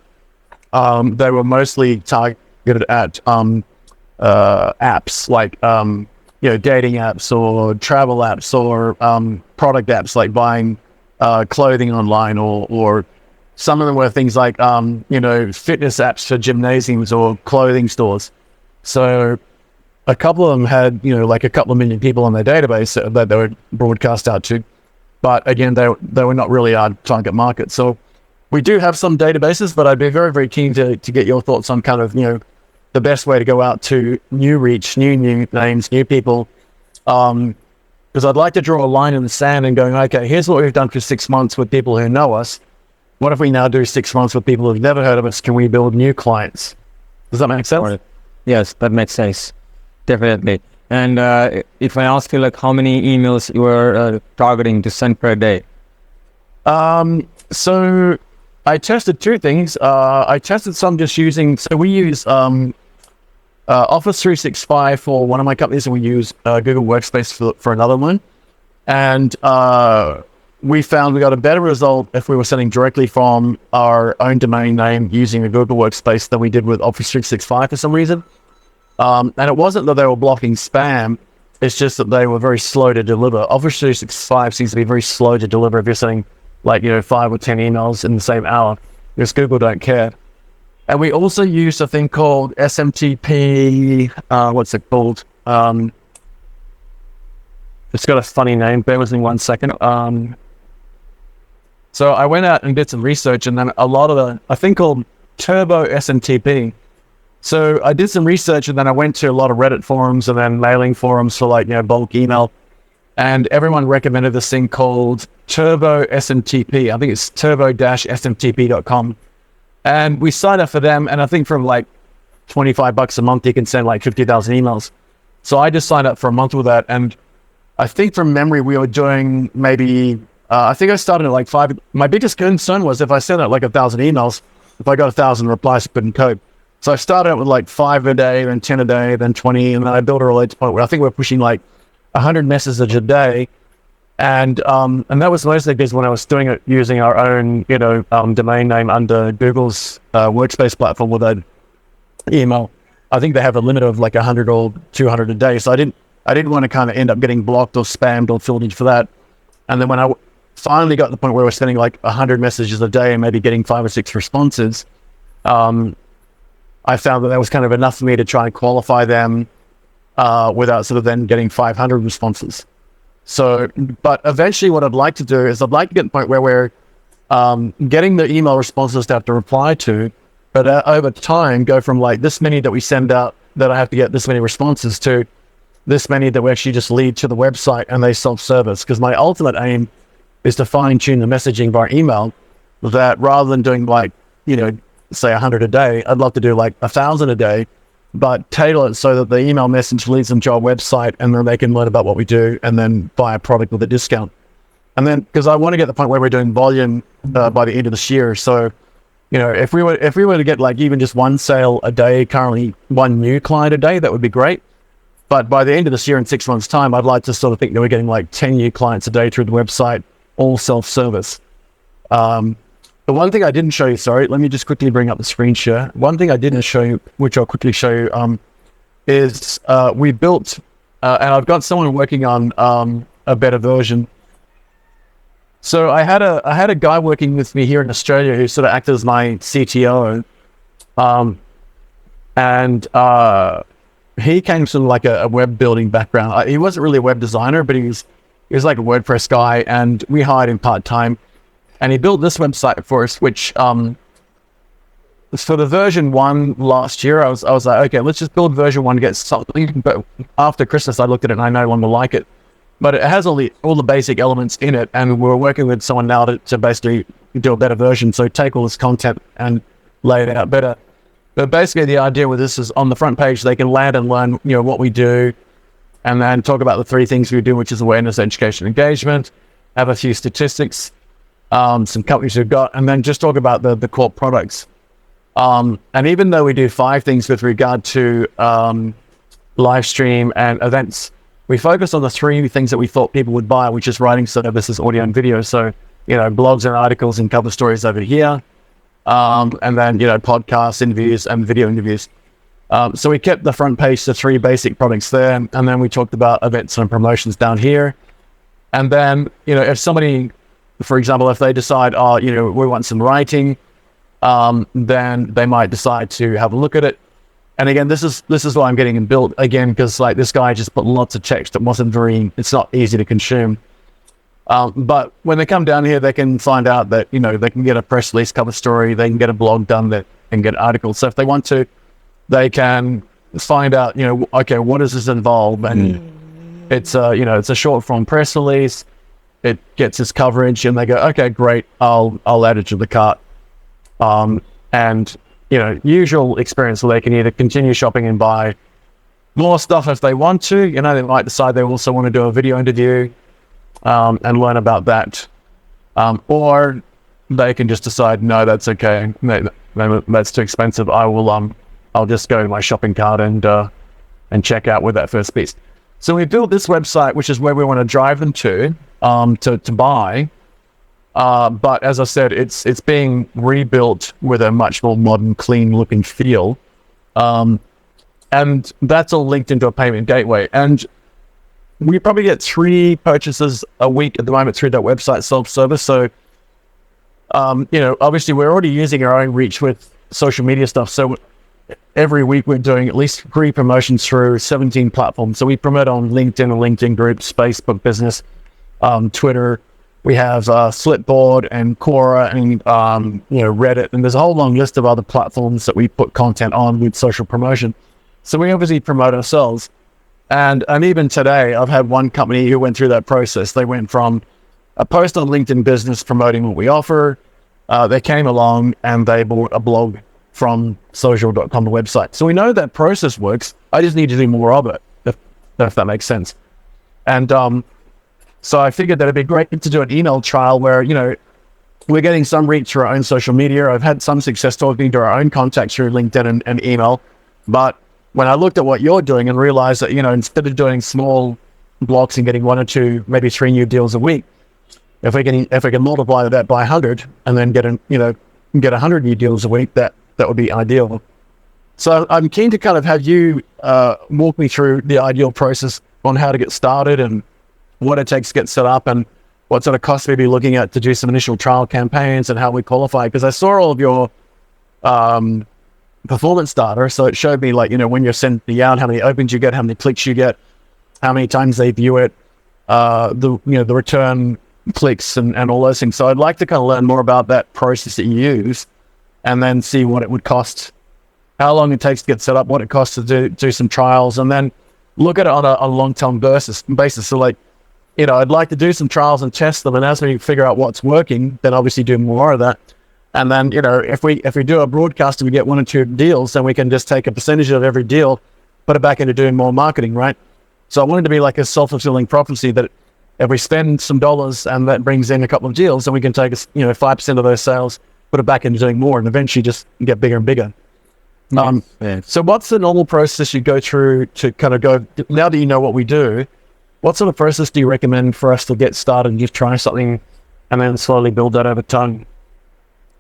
they were mostly targeted at apps like dating apps or travel apps or product apps like buying clothing online, or some of them were things like fitness apps for gymnasiums or clothing stores. So a couple of them had like a couple of million people on their database that they would broadcast out to, but again they were not really our target market. So we do have some databases, but I'd be very, very keen to get your thoughts on kind of the best way to go out to new reach, new names, new people. Because I'd like to draw a line in the sand and going, okay, here's what we've done for 6 months with people who know us. What if we now do 6 months with people who've never heard of us? Can we build new clients? Does that make sense? Yes, that makes sense. Definitely. And if I ask you, like, how many emails you are targeting to send per day? So I tested 2 things. I tested some just using, so we use Office 365 for one of my companies, and we use Google Workspace for another one. And we found we got a better result if we were sending directly from our own domain name using a Google Workspace than we did with Office 365 for some reason. And it wasn't that they were blocking spam, it's just that they were very slow to deliver. Office 365 seems to be very slow to deliver if you're sending 5 or 10 emails in the same hour, because Google don't care. And we also used a thing called SMTP, what's it called? It's got a funny name, bear with me 1 second. So I went out and did some research, and then a thing called Turbo SMTP. So I did some research, and then I went to a lot of Reddit forums and then mailing forums for bulk email. And everyone recommended this thing called Turbo SMTP. I think it's turbo-smtp.com. And we signed up for them, and I think from $25 a month, you can send 50,000 emails. So I just signed up for a month with that. And I think from memory, we were doing maybe, I think I started at 5. My biggest concern was if I sent out 1,000 emails, if I got 1,000 replies, I couldn't cope. So I started out with 5 a day, then 10 a day, then 20. And then I built a related point where I think we're pushing 100 messages a day. And that was mostly because when I was doing it using our own, domain name under Google's Workspace platform with an email, I think they have a limit of 100 or 200 a day. So I didn't want to kind of end up getting blocked or spammed or filtered for that. And then when I finally got to the point where we're sending 100 messages a day and maybe getting 5 or 6 responses, I found that was kind of enough for me to try and qualify them without sort of then getting 500 responses. So, but eventually what I'd like to do is I'd like to get to the point where we're getting the email responses to have to reply to, but over time go from this many that we send out that I have to get this many responses to this many that we actually just lead to the website and they self-service. Because my ultimate aim is to fine-tune the messaging via email, that rather than doing say 100 a day, I'd love to do 1,000 a day, but tailor it so that the email message leads them to our website, and then they can learn about what we do and then buy a product with a discount. And then, because I want to get to the point where we're doing volume by the end of this year. So, if we were to get even just 1 sale a day, currently 1 new client a day, that would be great. But by the end of this year, in 6 months' time, I'd like to sort of think that we're getting 10 new clients a day through the website, all self-service. The one thing I didn't show you, sorry, let me just quickly bring up the screen share. One thing I didn't show you, which I'll quickly show you, is we built, and I've got someone working on a better version. So I had a guy working with me here in Australia who sort of acted as my CTO, and he came from like a web building background. He wasn't really a web designer, but he was like a WordPress guy, and we hired him part-time. And he built this website for us, which for the version 1 last year, I was like, okay, let's just build version 1 to get something. But after Christmas, I looked at it and I no longer like it. But it has all the basic elements in it, and we're working with someone now to basically do a better version. So take all this content and lay it out better. But basically, the idea with this is on the front page, they can land and learn, what we do, and then talk about the 3 things we do, which is awareness, education, engagement, have a few statistics, some companies we've got, and then just talk about the core products. And even though we do 5 things with regard to live stream and events, we focus on the 3 things that we thought people would buy, which is writing services, audio and video. So, blogs and articles and cover stories over here. And then, podcasts, interviews, and video interviews. So we kept the front page to 3 basic products there. And then we talked about events and promotions down here. And then, if somebody, for example, if they decide, we want some writing, then they might decide to have a look at it. And again, this is why I'm getting it built again, because like this guy just put lots of text that it's not easy to consume. But when they come down here, they can find out that, they can get a press release, cover story, they can get a blog done, that and get articles. So if they want to, they can find out, okay, what does this involve? And it's a short form press release. It gets its coverage, and they go, okay, great, I'll add it to the cart. And usual experience where they can either continue shopping and buy more stuff if they want to. They might decide they also want to do a video interview and learn about that, or they can just decide, no, that's okay, that's too expensive. I'll just go to my shopping cart and check out with that first piece. So we built this website, which is where we want to drive them to buy. But as I said, it's being rebuilt with a much more modern, clean looking feel. And that's all linked into a payment gateway. And we probably get 3 purchases a week at the moment through that website self-service. So, obviously we're already using our own reach with social media stuff. So every week we're doing at least 3 promotions through 17 platforms. So we promote on LinkedIn and LinkedIn groups, Facebook Business, Twitter. We have Flipboard and Quora and Reddit, and there's a whole long list of other platforms that we put content on with social promotion. So we obviously promote ourselves. And even today, I've had one company who went through that process. They went from a post on LinkedIn Business promoting what we offer. They came along and they bought a blog from social.com, the website. So we know that process works. I just need to do more of it, if that makes sense. And so I figured that it'd be great to do an email trial where, we're getting some reach through our own social media. I've had some success talking to our own contacts through LinkedIn and email. But when I looked at what you're doing and realized that, instead of doing small blocks and getting 1 or 2, maybe 3 new deals a week, if we can multiply that by 100 and then get 100 new deals a week, that would be ideal. So I'm keen to kind of have you walk me through the ideal process on how to get started and what it takes to get set up and what sort of costs we'd be looking at to do some initial trial campaigns and how we qualify. Because I saw all of your performance data, so it showed me when you're sending out, how many opens you get, how many clicks you get, how many times they view it, the return clicks and all those things. So I'd like to kind of learn more about that process that you use, and then see what it would cost, how long it takes to get set up, what it costs to do some trials, and then look at it on a long-term basis. So I'd like to do some trials and test them, and as we figure out what's working, then obviously do more of that. And then, if we do a broadcast and we get 1 or 2 deals, then we can just take a percentage of every deal, put it back into doing more marketing, right? So I want it to be like a self-fulfilling prophecy that if we spend some dollars and that brings in a couple of deals, then we can take 5% of those sales, put it back into doing more, and eventually just get bigger and bigger. So what's the normal process you go through to kind of go, now that you know what we do, what sort of process do you recommend for us to get started and just try something and then slowly build that over time?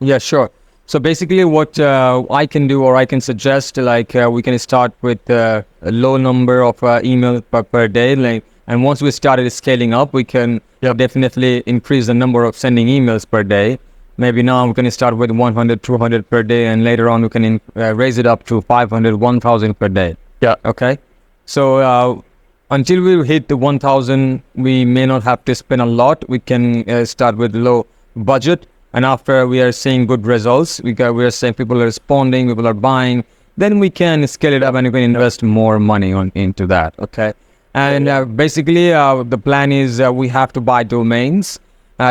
Yeah, sure. So basically what I can do, or I can suggest, like we can start with a low number of emails per day. And once we started scaling up, we can definitely increase the number of sending emails per day. Maybe now we can start with 100, 200 per day, and later on we can raise it up to 500, 1,000 per day. Yeah. Okay. So until we hit the 1,000, we may not have to spend a lot. We can start with low budget. And after we are seeing good results, we are seeing people are responding, people are buying, then we can scale it up and we can invest more money into that. Okay. And basically, the plan is we have to buy domains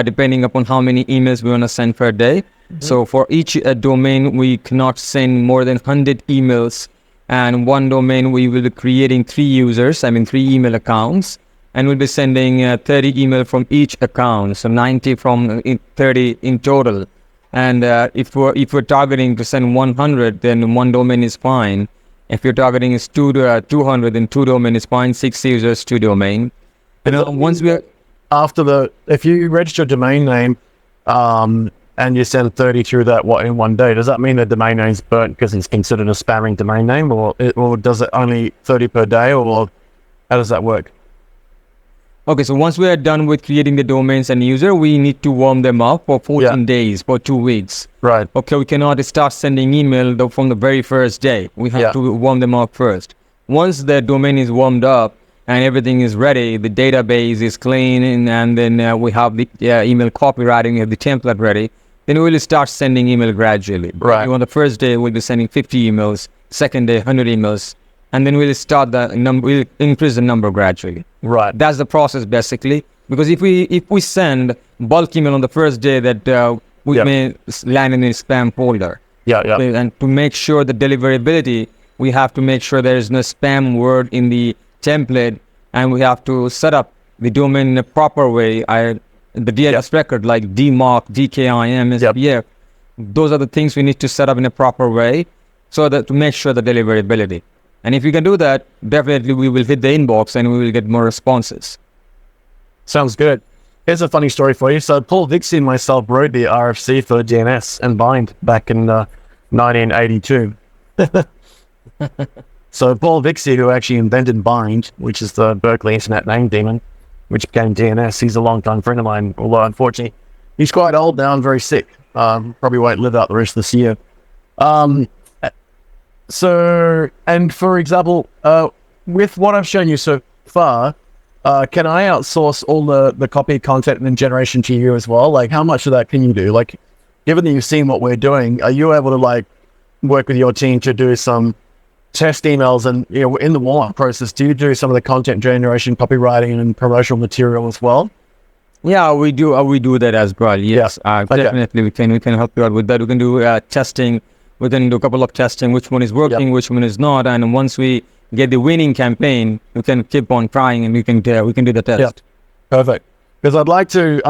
depending upon how many emails we want to send per day. So for each domain, we cannot send more than 100 emails. And one domain, we will be creating 3 email accounts. And we'll be sending 30 email from each account, so 90 from 30 in total. And if we're targeting to send 100, then one domain is fine. If you're targeting is 200, then 2 domain is fine. 6 users, 2 domain. And once we if you register a domain name, and you send 30 through that in one day, does that mean the domain name's burnt because it's considered a spamming domain name, or does it only 30 per day, or how does that work? Okay, so once we are done with creating the domains and user, we need to warm them up for 14 days, for 2 weeks. Right. Okay, we cannot start sending email from the very first day. We have to warm them up first. Once the domain is warmed up and everything is ready, the database is clean, and then we have the email copywriting, we have the template ready, then we will start sending email gradually. Right. On the first day, we'll be sending 50 emails, second day, 100 emails, and then we'll start we'll increase the number gradually. Right. That's the process basically. Because if we send bulk email on the first day, that we may land in a spam folder. Yeah. And to make sure the deliverability, we have to make sure there is no spam word in the template, and we have to set up the domain in a proper way. The DNS record like DMARC, DKIM, SPF, those are the things we need to set up in a proper way, so that to make sure the deliverability. And if we can do that, definitely we will hit the inbox and we will get more responses. Sounds good. Here's a funny story for you. So Paul Vixie and myself wrote the RFC for DNS and bind back in 1982. So Paul Vixie, who actually invented bind, which is the Berkeley Internet Name Daemon, which became DNS, he's a longtime friend of mine, although unfortunately he's quite old now and very sick. Probably won't live out the rest of this year. So, and for example, with what I've shown you so far, can I outsource all the copy, content, and generation to you as well? Like, how much of that can you do? Like, given that you've seen what we're doing, are you able to like work with your team to do some test emails? And in the warm-up process, do you do some of the content generation, copywriting, and promotional material as well? Yeah, we do. We do that as well. Yes, definitely. We can help you out with that. We can do testing. We can do a couple of testing, which one is working, which one is not. And once we get the winning campaign, we can keep on trying, and we can do the test. Yeah. Perfect. Because I'd like to,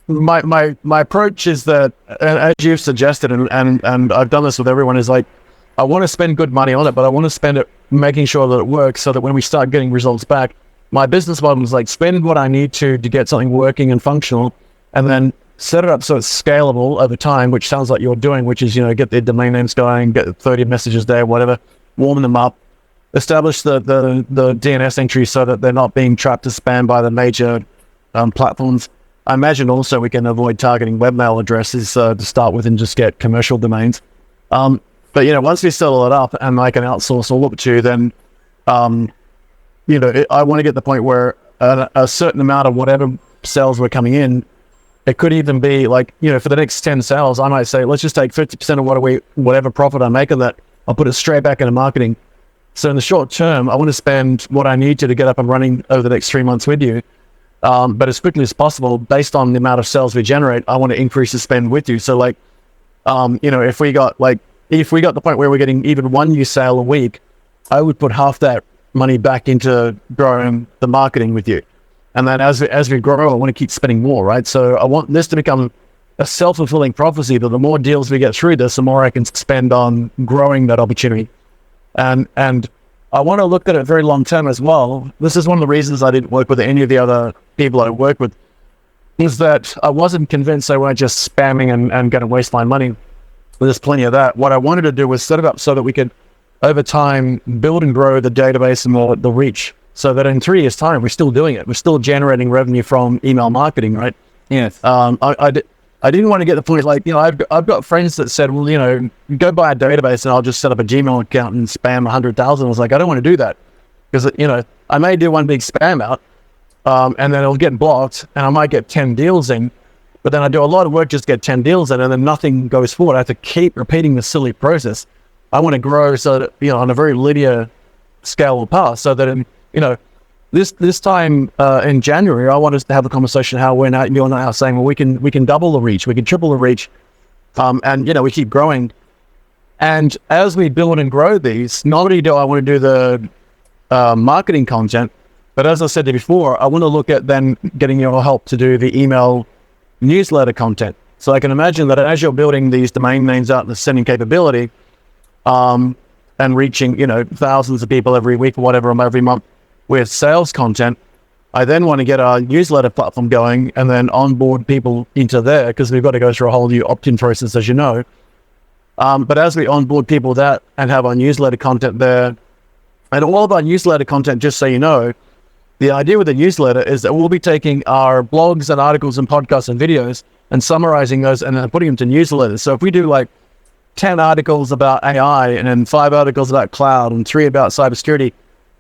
my approach is that, as you've suggested, and I've done this with everyone, is like, I want to spend good money on it, but I want to spend it making sure that it works, so that when we start getting results back, my business model is like, spend what I need to get something working and functional, and then set it up so it's scalable over time, which sounds like you're doing, which is, get the domain names going, get 30 messages a day, whatever, warm them up, establish the DNS entries so that they're not being trapped as spam by the major platforms. I imagine also we can avoid targeting webmail addresses to start with and just get commercial domains. But once we settle it up and I can outsource all of it to you, then I want to get to the point where a certain amount of whatever sales were coming in, it could even be like, for the next 10 sales, I might say, let's just take 50% of whatever profit I make of that, I'll put it straight back into marketing. So in the short term, I want to spend what I need to get up and running over the next 3 months with you. But as quickly as possible, based on the amount of sales we generate, I want to increase the spend with you. So like, if we got the point where we're getting even 1 new sale a week, I would put half that money back into growing the marketing with you. And then as we grow, I want to keep spending more, right? So I want this to become a self-fulfilling prophecy that the more deals we get through this, the more I can spend on growing that opportunity. And I want to look at it very long term as well. This is one of the reasons I didn't work with any of the other people I work with. is that I wasn't convinced they weren't just spamming and going to waste my money. There's plenty of that. What I wanted to do was set it up so that we could, over time, build and grow the database and the reach, so that in 3 years' time, we're still doing it. We're still generating revenue from email marketing, right? Yes. I didn't want to get the point like, I've got friends that said, well, go buy a database and I'll just set up a Gmail account and spam 100,000. I was like, I don't want to do that because, I may do one big spam out and then it'll get blocked and I might get 10 deals in, but then I do a lot of work just to get 10 deals in and then nothing goes forward. I have to keep repeating the silly process. I want to grow so that, on a very linear scalable path so that, this time in January, I want us to have a conversation how we're now saying, well, we can double the reach, we can triple the reach, and we keep growing. And as we build and grow these, not only do I want to do the marketing content, but as I said before, I want to look at then getting your help to do the email newsletter content. So I can imagine that as you're building these domain names out and the sending capability, and reaching thousands of people every week or whatever, or every month, with sales content, I then want to get our newsletter platform going and then onboard people into there because we've got to go through a whole new opt-in process, as you know. But as we onboard people that and have our newsletter content there, and all of our newsletter content, just so you know, the idea with the newsletter is that we'll be taking our blogs and articles and podcasts and videos and summarizing those and then putting them to newsletters. So if we do like 10 articles about AI and then 5 articles about cloud and 3 about cybersecurity,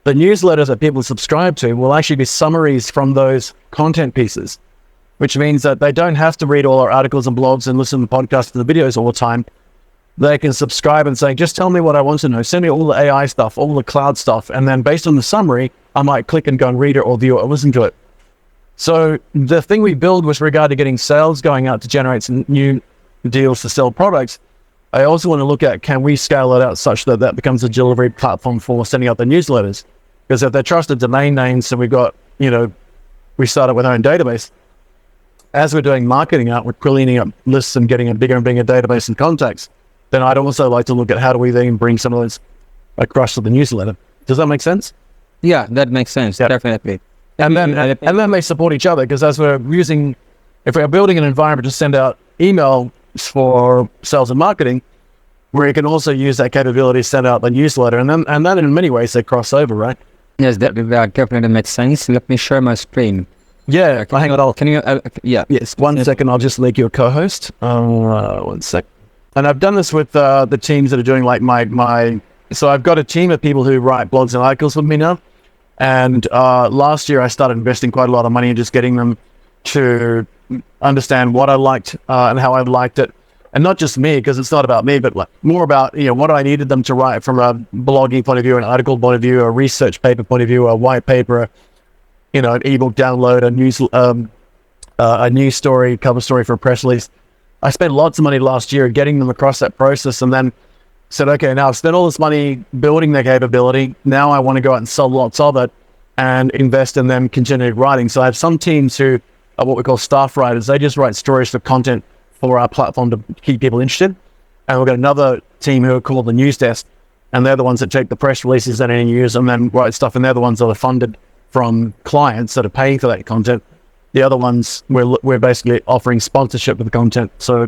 the newsletters that people subscribe to will actually be summaries from those content pieces, which means that they don't have to read all our articles and blogs and listen to podcasts and the videos all the time. They can subscribe and say, just tell me what I want to know. Send me all the AI stuff, all the cloud stuff. And then based on the summary, I might click and go and read it or view it or listen to it. So the thing we build with regard to getting sales going out to generate some new deals to sell products, I also want to look at, can we scale it out such that that becomes a delivery platform for sending out the newsletters? Because if they're trusted domain names, so we've got, we started with our own database. As we're doing marketing out, we're cleaning up lists and getting a bigger and bigger database and contacts. Then I'd also like to look at how do we then bring some of those across to the newsletter. Does that make sense? Yeah, that makes sense. Yeah. Definitely. And then they support each other because as we're if we're building an environment to send out email for sales and marketing, where you can also use that capability to send out the newsletter, and then in many ways they cross over, right? Yes, that definitely makes sense. Let me share my screen. Yeah, hang on. Can you? Yeah. Yes. 1 second. I'll just make you a co-host. 1 sec. And I've done this with the teams that are doing like my. So I've got a team of people who write blogs and articles with me now. And last year I started investing quite a lot of money in just getting them to understand what I liked and how I liked it. And not just me, because it's not about me, but like more about, what I needed them to write from a blogging point of view, an article point of view, a research paper point of view, a white paper, an ebook download, a news story, cover story for a press release. I spent lots of money last year getting them across that process and then said, okay, now I've spent all this money building their capability. Now I want to go out and sell lots of it and invest in them continuing writing. So I have some teams who are what we call staff writers. They just write stories for content for our platform to keep people interested. And we've got another team who are called the news desk, and they're the ones that take the press releases that any news and then write stuff, and they're the ones that are funded from clients that are paying for that content. The other ones, we're basically offering sponsorship of the content. So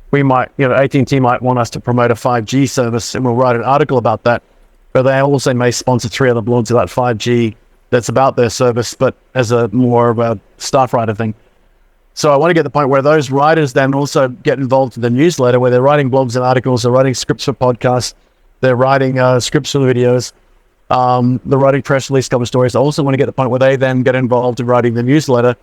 we might, AT&T might want us to promote a 5G service, and we'll write an article about that, but they also may sponsor 3 other blogs about 5G that's about their service, but as a more of a staff writer thing. So I want to get to the point where those writers then also get involved in the newsletter, where they're writing blogs and articles, they're writing scripts for podcasts, they're writing scripts for videos, they're writing press release cover stories. I also want to get to the point where they then get involved in writing the newsletter.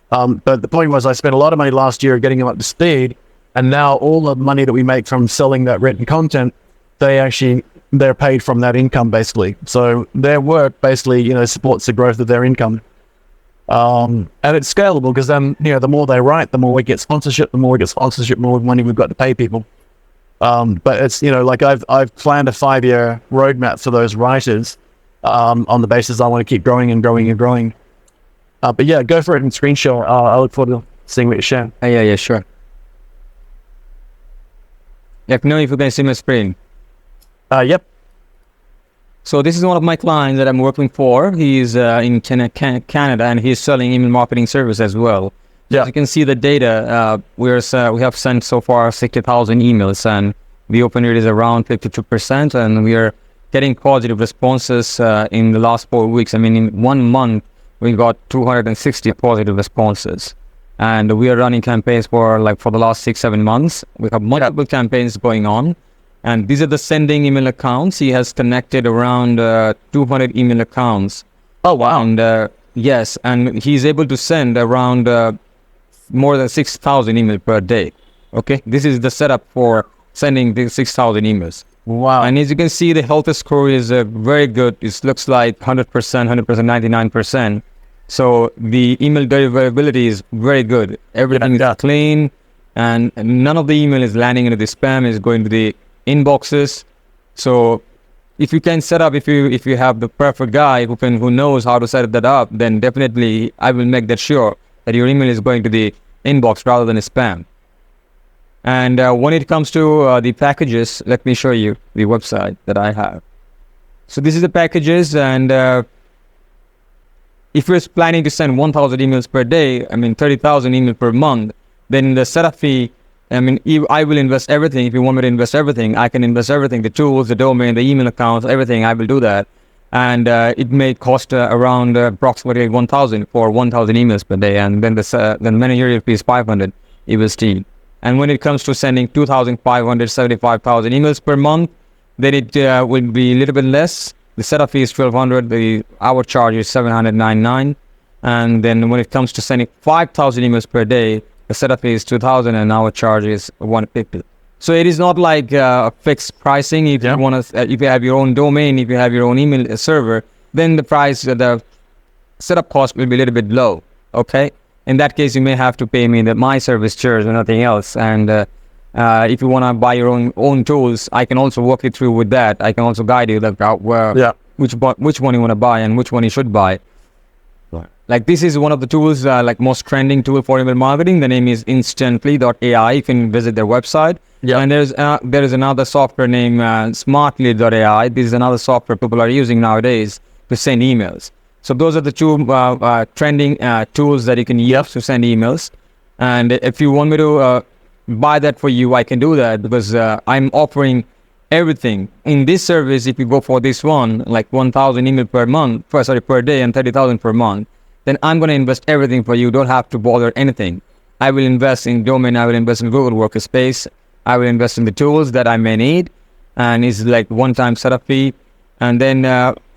But the point was I spent a lot of money last year getting them up to speed, and now all the money that we make from selling that written content, they're paid from that income basically. So their work basically, supports the growth of their income. And it's scalable because then, the more they write, the more we get sponsorship, the more money we've got to pay people. But it's, like I've planned a 5-year roadmap for those writers, on the basis I want to keep growing and growing and growing. But yeah, go for it in Screenshare. I look forward to seeing what you share. Yeah, sure. Let me know if you can see my screen. Yep. So this is one of my clients that I'm working for. He's in Canada, and he's selling email marketing service as well. As you can see the data, we have sent so far 60,000 emails, and the open rate is around 52%, and we are getting positive responses in the last 4 weeks. I mean, in 1 month, we got 260 positive responses. And we are running campaigns for the last 6-7 months. We have multiple campaigns going on. And these are the sending email accounts. He has connected around 200 email accounts. Oh, wow. And yes, and he's able to send around more than 6,000 emails per day. Okay, this is the setup for sending the 6,000 emails. Wow. And as you can see, the health score is very good. It looks like 100%, 99%. So the email deliverability is very good. Everything is clean, and none of the email is landing into the spam. Is going to the inboxes. So if you can set up, if you have the perfect guy who knows how to set that up, then definitely I will make that sure that your email is going to the inbox rather than a spam. And when it comes to the packages, let me show you the website that I have. So this is the packages, and if you're planning to send 1,000 emails per day, I mean 30,000 emails per month, then the setup fee, I mean, I will invest everything. If you want me to invest everything, I can invest everything, the tools, the domain, the email accounts, everything, I will do that. And it may cost around approximately 1,000 for 1,000 emails per day, and then the managerial fee is 500 USD. And when it comes to sending 2,575,000 emails per month, then it will be a little bit less. The setup fee is 1,200. The hour charge is 799. And then when it comes to sending 5,000 emails per day, the setup fee is 2,000, and our charge is 150. So it is not like a fixed pricing. If you want to, if you have your own domain, if you have your own email server, then the price, the setup cost will be a little bit low. Okay. In that case, you may have to pay me my service charge or nothing else. And if you want to buy your own tools, I can also walk you through with that. I can also guide you about which one you want to buy and which one you should buy. Right. Like this is one of the tools, like most trending tool for email marketing. The name is instantly.ai. You can visit their website. Yeah. And there is another software named smartly.ai. This is another software people are using nowadays to send emails. So those are the two trending tools that you can use to send emails. And if you want me to buy that for you, I can do that, because I'm offering everything in this service. If you go for this one, like 1,000 email per day and 30,000 per month, then I'm going to invest everything for you. Don't have to bother anything. I will invest in domain. I will invest in Google Workspace. I will invest in the tools that I may need, and it's like one-time setup fee. And then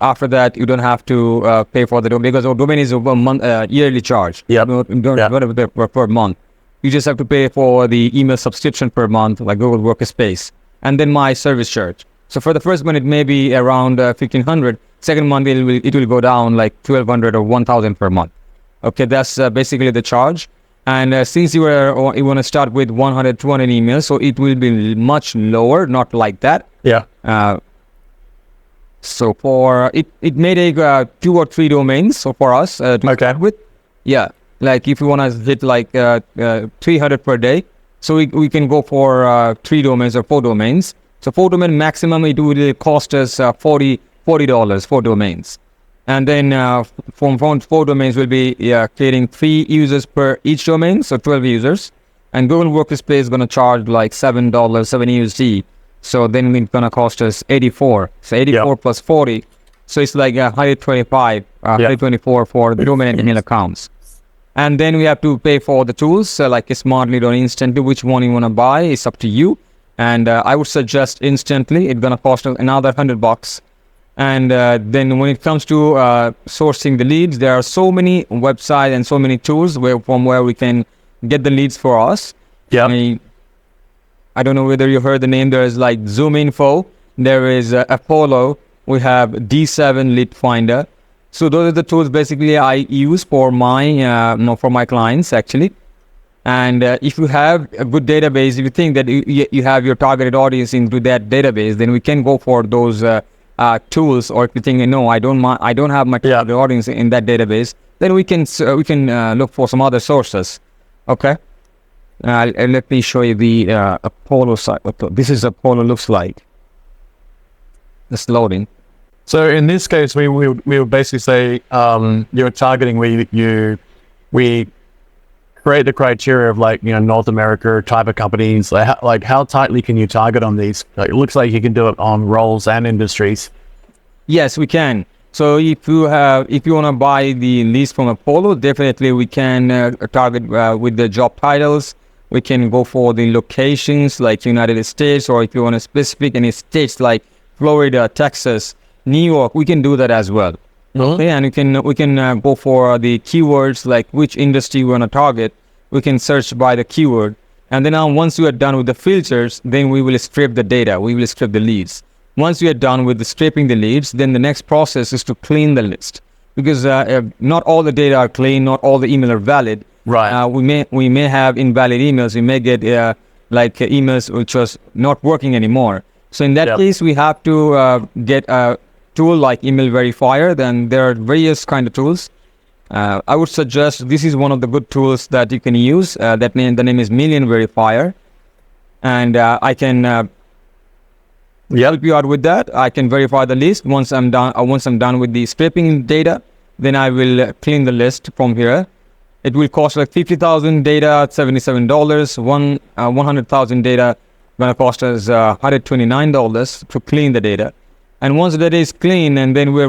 after that, you don't have to pay for the domain, because the domain is a yearly charge. Yeah. You don't have to pay per month. You just have to pay for the email subscription per month, like Google Workspace, and then my service charge. So for the first month, it may be around 1,500. Second month, it will go down like 1,200 or 1,000 per month. Okay, that's basically the charge. And since you want to start with 100, 200 emails, so it will be much lower, not like that. Yeah. So for it may take 2 or 3 domains. So for us to start with, yeah, like if you want to hit like 300 per day, so we can go for 3 domains or 4 domains. So 4 domain maximum, it will cost us $40 for domains. And then from 4 domains will be creating 3 users per each domain, so 12 users. And Google Workspace is going to charge like $7, $7 USD. So then it's going to cost us 84. So 84 plus 40. So it's like 125, 124 for the domain and email accounts. And then we have to pay for the tools, like Smartly or Instantly, which one you want to buy. It's up to you. And I would suggest Instantly. It's going to cost another $100. And then when it comes to sourcing the leads, there are so many websites and so many tools from where we can get the leads for us. Yeah. I don't know whether you heard the name. There is like Zoom Info. There is Apollo. We have D7 Lead Finder. So those are the tools basically I use for my clients actually. And if you have a good database, if you think that you have your targeted audience into that database, then we can go for those tools. Or if you think, no, I don't have my target audience in that database, then we can look for some other sources. Okay. Let me show you the Apollo site. This is Apollo looks like. It's loading. So in this case, we would basically say you're targeting we create the criteria of like, North America type of companies? Like how tightly can you target on these? Like, it looks like you can do it on roles and industries. Yes, we can. So if you want to buy the lease from Apollo, definitely we can target with the job titles. We can go for the locations like United States, or if you want to specific any states like Florida, Texas, New York, we can do that as well. Okay, and we can go for the keywords like which industry we want to target. We can search by the keyword, and then once we are done with the filters, then we will scrape the data. We will scrape the leads. Once we are done with scraping the leads, then the next process is to clean the list, because not all the data are clean, not all the emails are valid. Right. We may have invalid emails. We may get emails which was not working anymore. So in that case, we have to get a tool like Email Verifier. Then there are various kind of tools. I would suggest this is one of the good tools that you can use. The name is Million Verifier, and I can help you out with that. I can verify the list. Once I'm done with the scraping data, then I will clean the list from here. It will cost like 50,000 data, $77. 100,000 data gonna cost us $129 to clean the data. And once the data is clean, and then we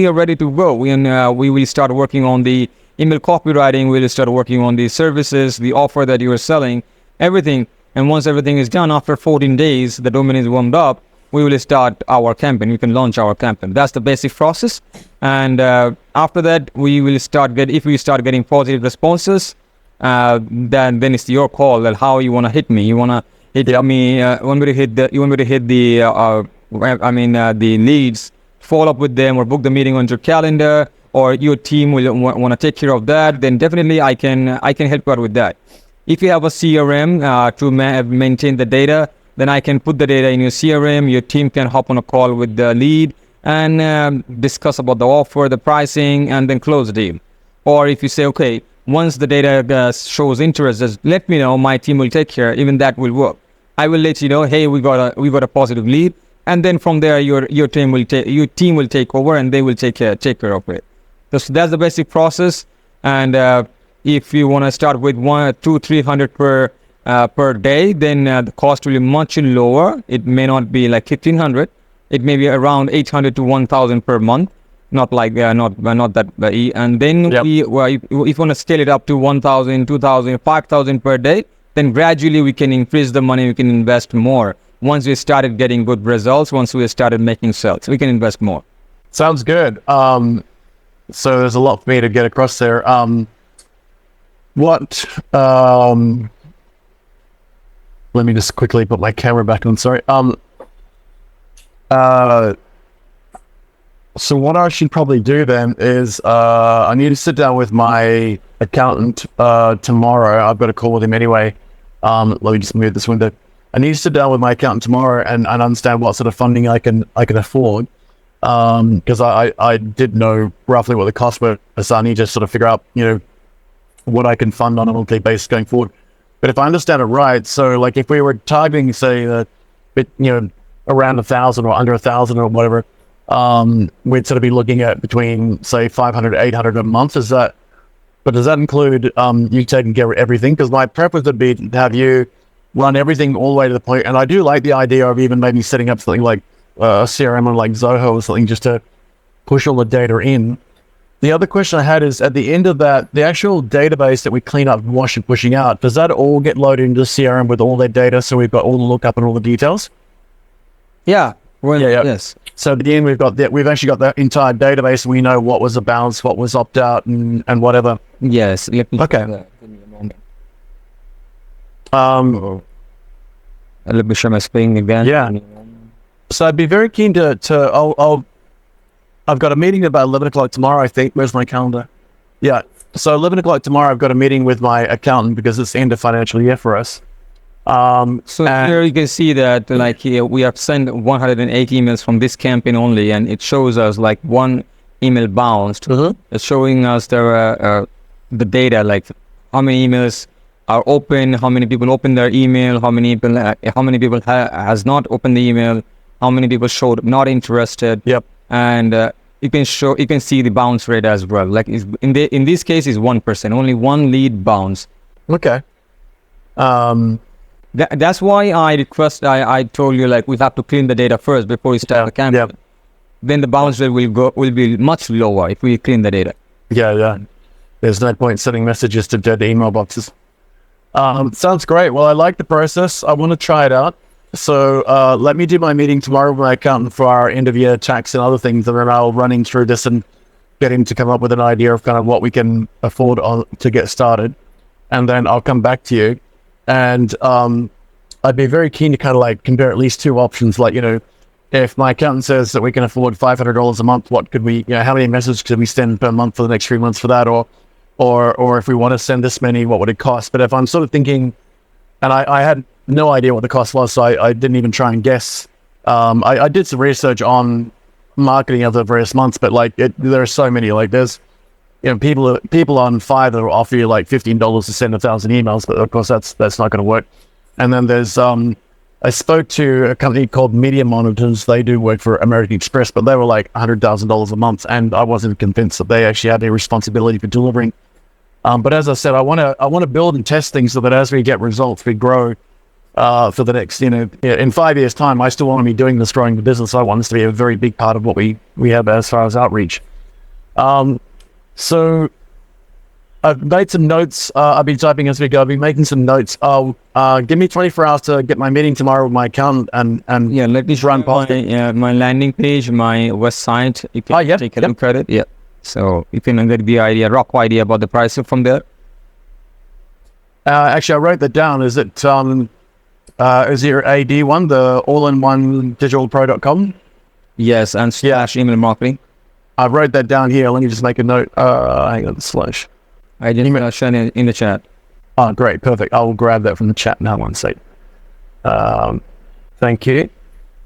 are ready to go. We will start working on the email copywriting. We'll start working on the services, the offer that you are selling, everything. And once everything is done, after 14 days, the domain is warmed up, we will start our campaign. We can launch our campaign. That's the basic process. And after that, if we start getting positive responses, then it's your call that how you want to hit me. You want to hit me. You want me to hit the leads, follow up with them, or book the meeting on your calendar, or your team will want to take care of that. Then definitely I can help you out with that. If you have a CRM to maintain the data, then I can put the data in your CRM. Your team can hop on a call with the lead and discuss about the offer, the pricing, and then close the deal. Or if you say, okay, once the data shows interest, just let me know. My team will take care. Even that will work. I will let you know. Hey, we got a positive lead, and then from there, your team will take over, and they will take care of it. So that's the basic process. And if you want to start with 100, 200, 300 per day, then the cost will be much lower. It may not be like 1,500. It may be around 800 to 1,000 per month. Not like not that. And then if you want to scale it up to 1,000, 2,000, 5,000 per day, then gradually we can increase the money. We can invest more. Once we started getting good results, once we started making sales, we can invest more. Sounds good. So there's a lot for me to get across there. Let me just quickly put my camera back on. Sorry. So what I should probably do then is I need to sit down with my accountant tomorrow. I've got a call with him anyway. Let me just move this window. I need to sit down with my accountant tomorrow and understand what sort of funding I can afford. Because I did know roughly what the costs were, so I need to sort of figure out, what I can fund on a monthly basis going forward. But if I understand it right, so like if we were targeting, say, around 1,000 or under 1,000 or whatever, we'd sort of be looking at between, say, 500, 800 a month. But does that include you taking care of everything? Because my preference would be to have you run everything all the way to the point. And I do like the idea of even maybe setting up something like a CRM or like Zoho or something just to push all the data in. The other question I had is, at the end of that, the actual database that we clean up, wash, and pushing out, does that all get loaded into CRM with all that data, so we've got all the lookup and all the details? Yeah. Well, yeah. Yes. So at the end, we've actually got that entire database, and we know what was a bounce, what was opt out, and whatever. Yes. Okay. Let me share my screen again. Yeah. So I'd be very keen I've got a meeting about 11 o'clock tomorrow, I think. Where's my calendar? Yeah. So 11 o'clock tomorrow, I've got a meeting with my accountant because it's the end of financial year for us. So here you can see that here we have sent 108 emails from this campaign only, and it shows us like one email bounced. It's showing us the data, like how many emails are open, how many people open their email, how many people has not opened the email, how many people showed not interested. Yep. And you can see the bounce rate as well. Like in this case is 1%. Only one lead bounce. Okay. That's why I told you, like, we have to clean the data first before we start the campaign. Yeah. Then the bounce rate will be much lower if we clean the data. Yeah. There's no point sending messages to dead email boxes. Sounds great. Well, I like the process. I want to try it out. So let me do my meeting tomorrow with my accountant for our end of year tax and other things, and then I'll running through this and get him to come up with an idea of kind of what we can afford to get started. And then I'll come back to you. And I'd be very keen to kind of like compare at least two options. Like, if my accountant says that we can afford $500 a month, what could we, how many messages could we send per month for the next 3 months for that? Or if we want to send this many, what would it cost? But if I'm sort of thinking, and I had no idea what the cost was, so I didn't even try and guess. I did some research on marketing of the various months, but like there are so many. Like there's, people on Fiverr will offer you like $15 to send 1,000 emails, but of course that's not going to work. And then there's I spoke to a company called Media Monitors. They do work for American Express, but they were like $100,000 a month, and I wasn't convinced that they actually had any responsibility for delivering. But as I said, I want to build and test things so that as we get results, we grow for the next, in 5 years' time. I still want to be doing this, growing the business. I want this to be a very big part of what we have as far as outreach. So I've made some notes. I've been typing as we go. I've been making some notes. I'll give me 24 hours to get my meeting tomorrow with my accountant and let me run past my landing page, my website. You can take a look at it. Yeah. So you can get the rough idea about the pricing from there. Actually, I wrote that down. Is it is your AD one, the all-in-one digitalpro.com? Yes, and / email marketing. I wrote that down here. Let me just make a note. Hang on, / I just share it in the chat. Oh, great. Perfect. I'll grab that from the chat now. One sec. Thank you.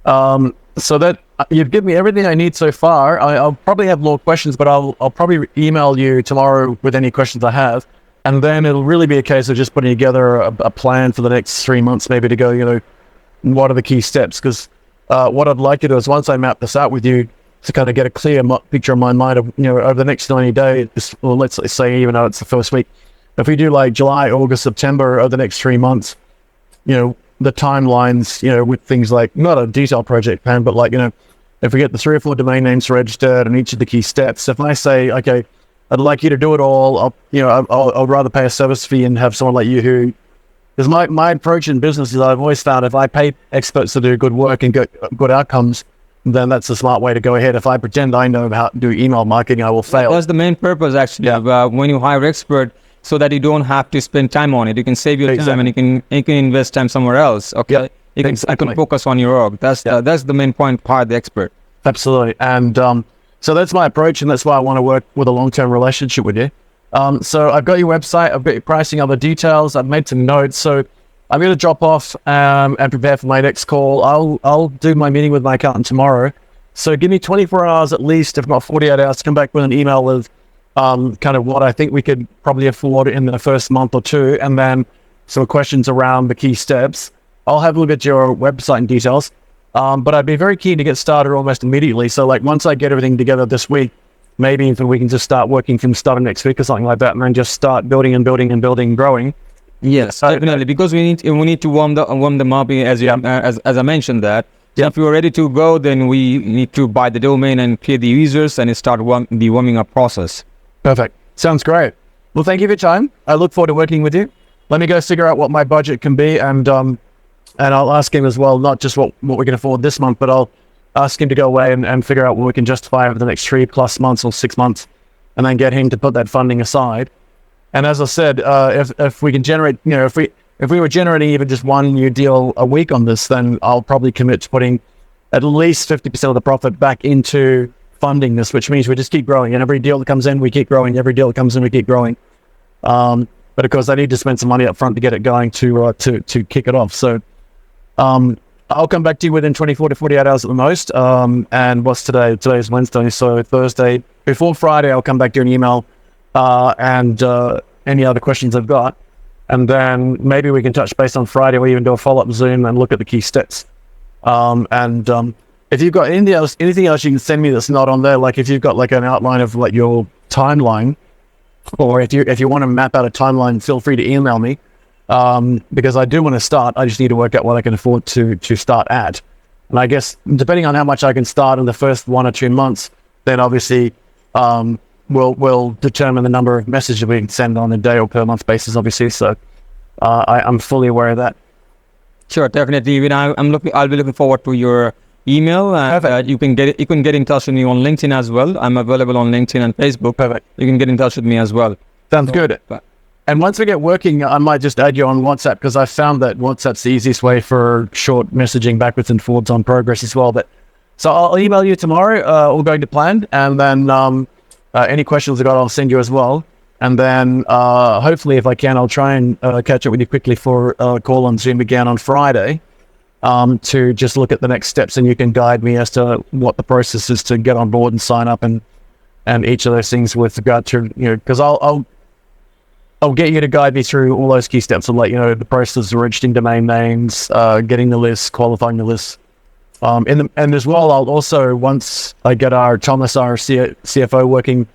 So that you've given me everything I need so far. I'll probably have more questions, but I'll probably email you tomorrow with any questions I have. And then it'll really be a case of just putting together a plan for the next 3 months, maybe to go, what are the key steps? Because what I'd like to do is once I map this out with you, to kind of get a clear picture in my mind of, over the next 90 days, or let's say even though it's the first week, if we do like July, August, September, over the next 3 months, the timelines, with things like, not a detailed project plan, but like, if we get the 3 or 4 domain names registered and each of the key steps, if I say, okay, I'd like you to do it all, I'll rather pay a service fee and have someone like you who, because my approach in business is I've always found if I pay experts to do good work and get good outcomes, then that's a smart way to go ahead. If I pretend I know how to do email marketing, I will fail. That's the main purpose, actually, when you hire expert, so that you don't have to spend time on it. You can save your time and you can invest time somewhere else. Okay, you can focus on your org. That's the main point. Hire the expert. Absolutely, and so that's my approach, and that's why I want to work with a long-term relationship with you. So I've got your website, I've got your pricing, other details. I've made some notes, so I'm going to drop off and prepare for my next call. I'll do my meeting with my accountant tomorrow. So give me 24 hours at least, if not 48 hours, to come back with an email with kind of what I think we could probably afford in the first month or two, and then some questions around the key steps. I'll have a look at your website and details, but I'd be very keen to get started almost immediately. So like once I get everything together this week, maybe even we can just start working from start of next week or something like that, and then just start building and growing. Yes, definitely, because we need to warm them up, as I mentioned that. So if we are ready to go, then we need to buy the domain and create the users and start the warming up process. Perfect. Sounds great. Well, thank you for your time. I look forward to working with you. Let me go figure out what my budget can be, and I'll ask him as well, not just what we can afford this month, but I'll ask him to go away and figure out what we can justify over the next 3+ months or 6 months, and then get him to put that funding aside. And as I said, if we can generate, if we were generating even just one new deal a week on this, then I'll probably commit to putting at least 50% of the profit back into funding this, which means we just keep growing. And every deal that comes in, we keep growing. Every deal that comes in, we keep growing. But of course, I need to spend some money up front to get it going to kick it off. So I'll come back to you within 24 to 48 hours at the most. And what's today? Today's Wednesday, so Thursday. Before Friday, I'll come back to you an email and any other questions I've got. And then maybe we can touch base on Friday or even do a follow-up Zoom and look at the key steps. If you've got anything else you can send me that's not on there, like if you've got like an outline of like your timeline or if you want to map out a timeline, feel free to email me, because I do want to start. I just need to work out what I can afford to start at. And I guess depending on how much I can start in the first 1 or 2 months, then obviously we'll determine the number of messages we can send on a day or per month basis, obviously. So I'm fully aware of that. Sure, definitely. I'll be looking forward to your email, and you can get in touch with me on LinkedIn as well. I'm available on LinkedIn and Facebook. Perfect. You can get in touch with me as well. Sounds good. And once we get working, I might just add you on WhatsApp, because I found that WhatsApp's the easiest way for short messaging backwards and forwards on progress as well. But so I'll email you tomorrow, all going to plan, and then any questions I got, I'll send you as well. And then hopefully, if I can, I'll try and catch up with you quickly for a call on Zoom again on Friday, to just look at the next steps, and you can guide me as to what the process is to get on board and sign up, and each of those things with regard to, because I'll get you to guide me through all those key steps, and let you know the process of registering domain names, getting the list, qualifying the list. And as well, I'll also, once I get Thomas, our CFO, working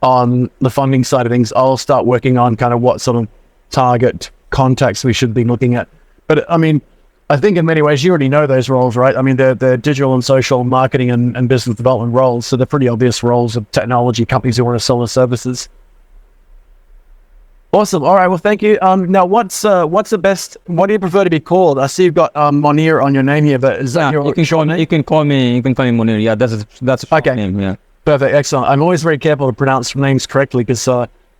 on the funding side of things, I'll start working on kind of what sort of target contacts we should be looking at. But I mean, I think in many ways you already know those roles, right? I mean, they're digital and social marketing and business development roles, so they're pretty obvious roles of technology companies who want to sell their services. Awesome. All right. Well, thank you. Now, what's the best? What do you prefer to be called? I see you've got Monir on your name here, but is that your short name? You can call me Monir. Yeah, that's a okay. name. Yeah. Perfect. Excellent. I'm always very careful to pronounce names correctly, because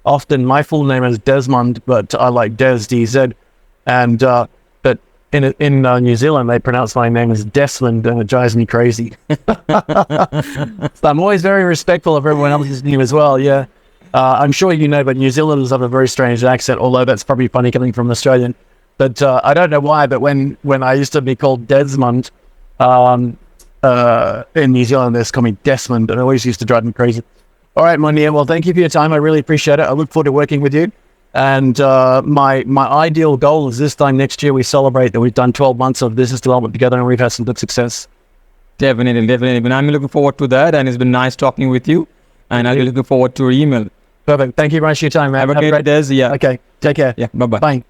often my full name is Desmond, but I like Des, DZ, and but in New Zealand they pronounce my name as Desmond, and it drives me crazy. So I'm always very respectful of everyone else's name as well. Yeah. I'm sure you know, but New Zealanders have a very strange accent, although that's probably funny coming from an Australian. But I don't know why, but when I used to be called Desmond in New Zealand, they just call me Desmond, and it always used to drive me crazy. All right, Monir, well, thank you for your time. I really appreciate it. I look forward to working with you. And my ideal goal is this time next year we celebrate that we've done 12 months of business development together, and we've had some good success. Definitely. But I'm looking forward to that, and it's been nice talking with you. And I'll be looking forward to your email. Perfect. Thank you very much for your time, man. Have a great day. Yeah. Okay. Take care. Yeah. Bye-bye. Bye.